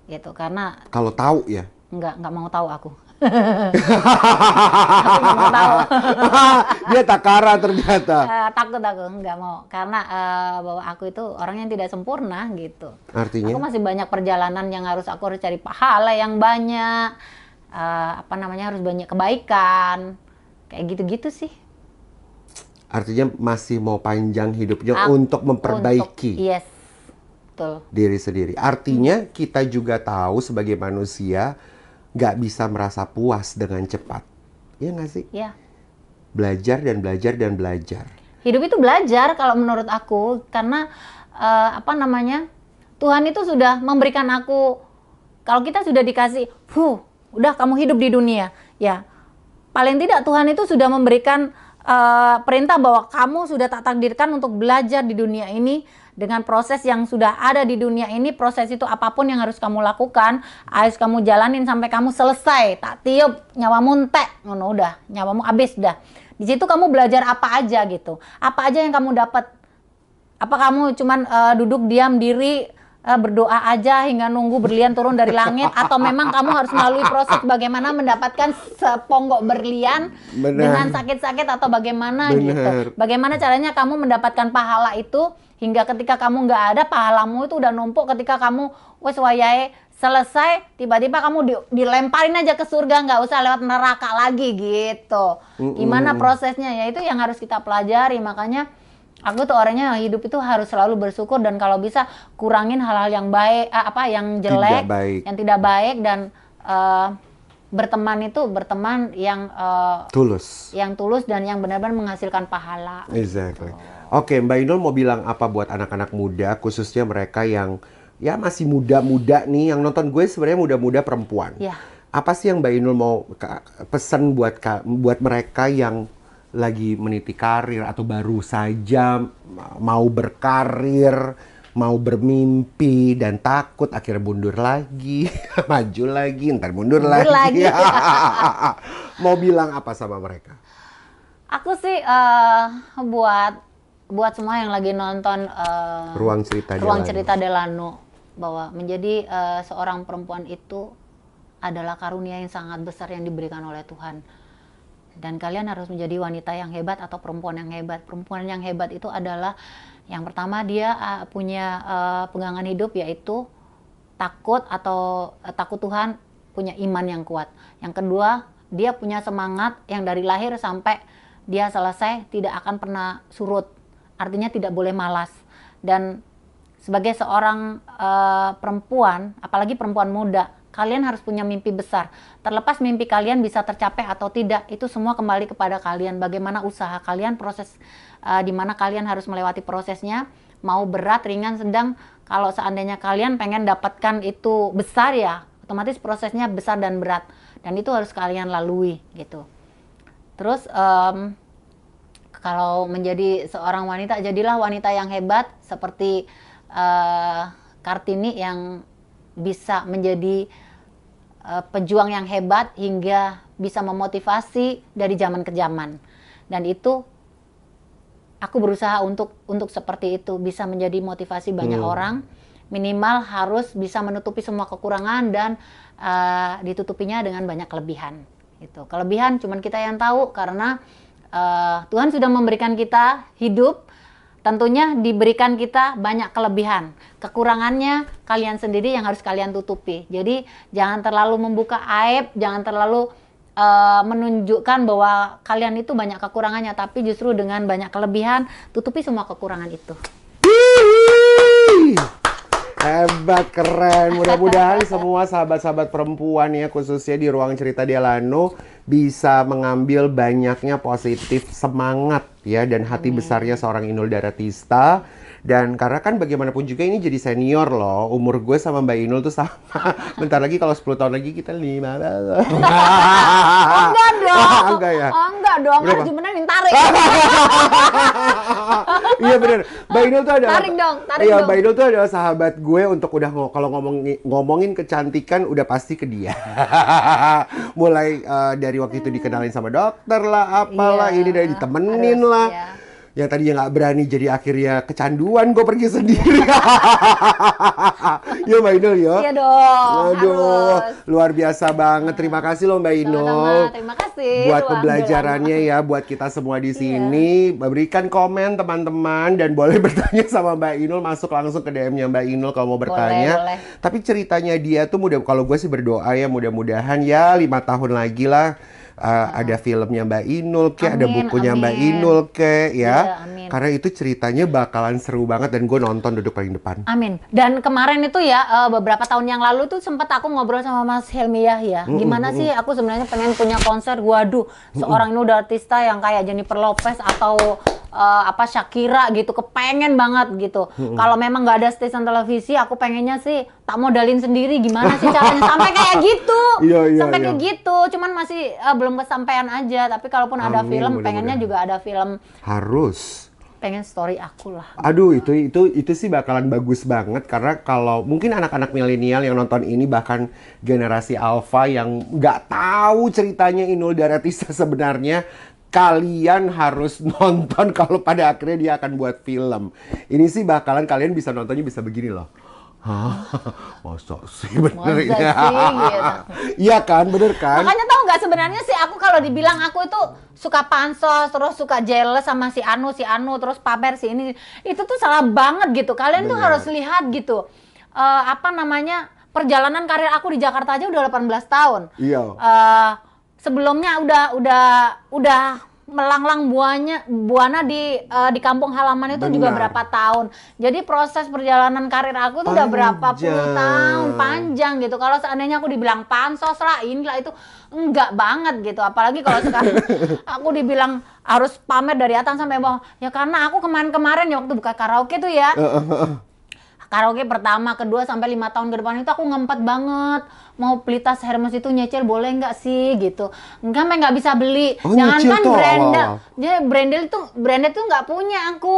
gitu, karena Kalau tahu ya. nggak mau tahu aku. Aku nggak mau tahu. Dia takara ternyata. Takut aku nggak mau, karena bahwa aku itu orang yang tidak sempurna gitu. Artinya? Aku masih banyak perjalanan yang harus cari pahala yang banyak, harus banyak kebaikan, kayak gitu-gitu sih. Artinya masih mau panjang hidupnya untuk memperbaiki yes, betul. diri sendiri. Artinya kita juga tahu sebagai manusia nggak bisa merasa puas dengan cepat. Iya nggak sih? Iya. Belajar dan belajar dan belajar. Hidup itu belajar kalau menurut aku, karena Tuhan itu sudah memberikan aku, kalau kita sudah dikasih, udah kamu hidup di dunia, ya paling tidak Tuhan itu sudah memberikan perintah bahwa kamu sudah tak takdirkan untuk belajar di dunia ini dengan proses yang sudah ada di dunia ini. Proses itu apapun yang harus kamu lakukan, harus kamu jalanin sampai kamu selesai. Tak tiup nyawamu entek, ngono udah, nyawamu habis dah. Di situ kamu belajar apa aja gitu. Apa aja yang kamu dapat? Apa kamu cuman duduk diam diri berdoa aja hingga nunggu berlian turun dari langit, atau memang kamu harus melalui proses bagaimana mendapatkan seponggok berlian dengan sakit-sakit, atau bagaimana gitu. Bagaimana caranya kamu mendapatkan pahala itu hingga ketika kamu nggak ada, pahalamu itu udah numpuk, ketika kamu wes wayahe selesai, tiba-tiba kamu dilemparin aja ke surga, nggak usah lewat neraka lagi gitu. Gimana prosesnya? Ya itu yang harus kita pelajari. Makanya aku tuh orangnya hidup itu harus selalu bersyukur, dan kalau bisa kurangin hal-hal yang baik, yang jelek, yang tidak baik, dan berteman yang tulus dan yang benar-benar menghasilkan pahala. Exactly. Oke, Mbak Inul mau bilang apa buat anak-anak muda, khususnya mereka yang ya masih muda-muda nih, yang nonton gue sebenarnya muda-muda perempuan. Ya. Apa sih yang Mbak Inul mau pesan buat mereka yang lagi meniti karir atau baru saja mau berkarir, mau bermimpi dan takut akhirnya mundur lagi, maju lagi, ntar mundur lagi. Mau bilang apa sama mereka? Aku sih buat semua yang lagi nonton Ruang Cerita Delano, bahwa menjadi seorang perempuan itu adalah karunia yang sangat besar yang diberikan oleh Tuhan. Dan kalian harus menjadi wanita yang hebat atau perempuan yang hebat. Perempuan yang hebat itu adalah, yang pertama dia punya pegangan hidup, yaitu takut Tuhan, punya iman yang kuat. Yang kedua, dia punya semangat yang dari lahir sampai dia selesai tidak akan pernah surut. Artinya tidak boleh malas. Dan sebagai seorang perempuan, apalagi perempuan muda, kalian harus punya mimpi besar. Terlepas mimpi kalian bisa tercapai atau tidak, itu semua kembali kepada kalian. Bagaimana usaha kalian, proses di mana kalian harus melewati prosesnya, mau berat, ringan, sedang. Kalau seandainya kalian pengen dapatkan itu besar, ya otomatis prosesnya besar dan berat. Dan itu harus kalian lalui gitu. Terus kalau menjadi seorang wanita, jadilah wanita yang hebat seperti Kartini, yang bisa menjadi pejuang yang hebat hingga bisa memotivasi dari zaman ke zaman. Dan itu aku berusaha untuk seperti itu, bisa menjadi motivasi banyak orang. Minimal harus bisa menutupi semua kekurangan dan ditutupinya dengan banyak kelebihan. Gitu. Kelebihan cuman kita yang tahu, karena Tuhan sudah memberikan kita hidup. Tentunya diberikan kita banyak kelebihan. Kekurangannya kalian sendiri yang harus kalian tutupi. Jadi jangan terlalu membuka aib, jangan terlalu menunjukkan bahwa kalian itu banyak kekurangannya, tapi justru dengan banyak kelebihan, tutupi semua kekurangan itu. Hebat, keren. Mudah-mudahan semua sahabat-sahabat perempuan ya, khususnya di Ruang Cerita Delano, bisa mengambil banyaknya positif semangat ya, dan hati besarnya seorang Inul Daratista. Dan karena kan bagaimanapun juga ini jadi senior loh, umur gue sama Mbak Inul tuh sama. Bentar lagi kalau 10 tahun lagi kita 5 tahun. Enggak dong. Enggak ya? Oh, enggak dong, Berapa? harus dimenangin tarik. Iya bener, Mbak Inul tuh adalah Tarik dong, tarik iya, dong. Mbak Inul tuh adalah sahabat gue untuk udah kalau ngomongin kecantikan udah pasti ke dia. Mulai dari waktu itu dikenalin sama dokter lah, apalah Iya, ini dari ditemenin harus, lah. iya. Yang tadinya nggak berani jadi akhirnya kecanduan gue pergi sendiri. Yo Mbak Inul yo. Iya dong, Aduh, harus. luar biasa banget. Terima kasih loh Mbak Inul. Sama-sama, terima kasih. Buat Lu pembelajarannya ya, buat kita semua di sini. Berikan komen teman-teman dan boleh bertanya sama Mbak Inul, masuk langsung ke DM-nya Mbak Inul kalau mau bertanya. boleh. Tapi ceritanya dia tuh kalau gue sih berdoa ya mudah-mudahan ya 5 tahun lagi lah. Ada filmnya Mbak Inul ada Amin, bukunya Mbak amin. Inul ya. Iya, amin. Karena itu ceritanya bakalan seru banget dan gue nonton duduk paling depan. Amin. Dan kemarin itu ya beberapa tahun yang lalu tuh sempat aku ngobrol sama Mas Helmi Yahya. Gimana sih aku sebenarnya pengen punya konser. Waduh, seorang ini udah artista yang kayak Jennifer Lopez atau Shakira gitu, kepengen banget gitu. Kalau memang nggak ada stasiun televisi, aku pengennya sih tak modalin sendiri. Gimana sih caranya sampai kayak gitu? Iya, Sampai iya. kayak gitu. Cuman masih belum kesampaian aja. Tapi kalaupun ada Amin, film, mudah-mudahan. pengennya juga ada film. Harus. Pengen story aku lah. Aduh, itu sih bakalan bagus banget karena kalau mungkin anak-anak milenial yang nonton ini bahkan generasi alpha yang nggak tahu ceritanya Inul Daratista sebenarnya, kalian harus nonton kalau pada akhirnya dia akan buat film. Ini sih bakalan kalian bisa nontonnya bisa begini loh. Hah, masa sih bener Masa ya? sih, gitu. Iya kan, bener kan? Makanya tahu nggak sebenarnya sih aku kalau dibilang aku itu suka pansos, terus suka jealous sama si Anu, terus pamer si ini, itu tuh salah banget gitu. Kalian tuh Bener. harus lihat gitu, perjalanan karir aku di Jakarta aja udah 18 tahun. Iya. Sebelumnya udah melanglang buana di kampung halaman itu juga Benar. berapa tahun. Jadi proses perjalanan karir aku tuh udah berapa puluh Panjang. tahun, panjang gitu. Kalau seandainya aku dibilang pansos lah, inilah itu, enggak banget gitu. Apalagi kalau sekarang aku dibilang harus pamer dari atas sampai bawah. Ya karena aku kemarin ya waktu buka karaoke tuh ya. Karaoke pertama, kedua, sampai 5 tahun ke depan itu aku ngempet banget. Mau beli tas Hermes itu nyicil boleh nggak sih gitu. Enggak, nggak bisa beli. Oh, nyicil Jangankan tuh branded. awal-awal. Jadi branded tuh nggak punya aku.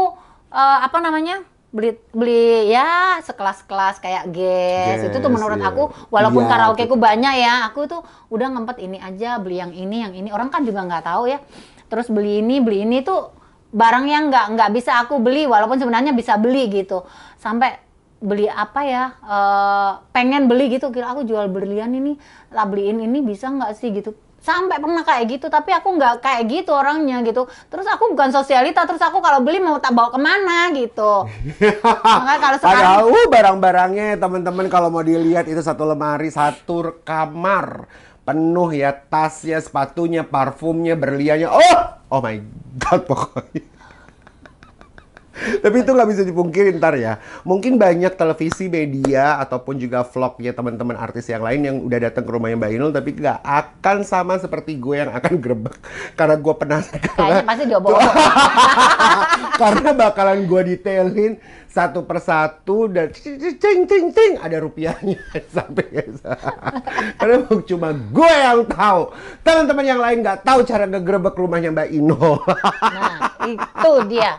Beli ya sekelas-kelas kayak Guess. Itu tuh Guess, menurut iya. aku walaupun Iya, karaoke ku banyak ya, aku tuh udah ngempet ini aja, beli yang ini. Orang kan juga nggak tahu ya. Terus beli ini tuh barang yang nggak bisa aku beli walaupun sebenarnya bisa beli gitu. Sampai beli apa ya, pengen beli gitu, kira aku jual berlian ini, lah beliin ini bisa nggak sih gitu. Sampai pernah kayak gitu, tapi aku nggak kayak gitu orangnya gitu. Terus aku bukan sosialita, terus aku kalau beli mau tak bawa kemana gitu. Makanya kalau sekarang Padahal barang-barangnya teman-teman kalau mau dilihat itu satu lemari, satu kamar penuh ya, tasnya, sepatunya, parfumnya, berliannya. Oh my god pokoknya. Tapi itu nggak bisa dipungkiri ntar ya. Mungkin banyak televisi, media, ataupun juga vlognya teman-teman artis yang lain yang udah datang ke rumahnya Mbak Inul, tapi nggak akan sama seperti gue yang akan grebek. Karena gue penasaran. kayaknya pasti diobok-obok. Karena bakalan gue detailin satu persatu dan cing ada rupiahnya sampai karena nanti gue yang tahu, teman-teman yang lain nggak tahu cara ngegerebek rumahnya Mbak Inul. Nah, itu dia.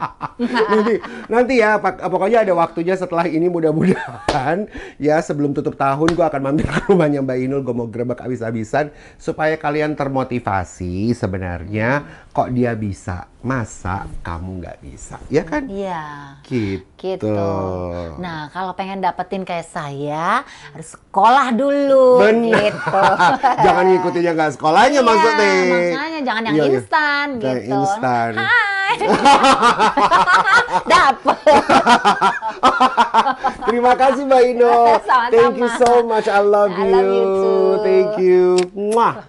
Nanti ya, pokoknya ada waktunya setelah ini mudah-mudahan ya sebelum tutup tahun gue akan mampir ke rumahnya Mbak Inul, gue mau gerebek habis-habisan supaya kalian termotivasi sebenarnya kok dia bisa, masa kamu nggak bisa, ya kan? Iya. Gitu. Nah, kalau pengen dapetin kayak saya, harus sekolah dulu. Benar. Gitu. Jangan ngikutin yang nggak sekolahnya Iya, maksudnya. makanya jangan yang Iya, iya. instan Jangan gitu. instan. Hai. Dapet. Terima kasih Mbak Ino. Sama-sama. Thank you so much. I love I love you too. Thank you. Mwah.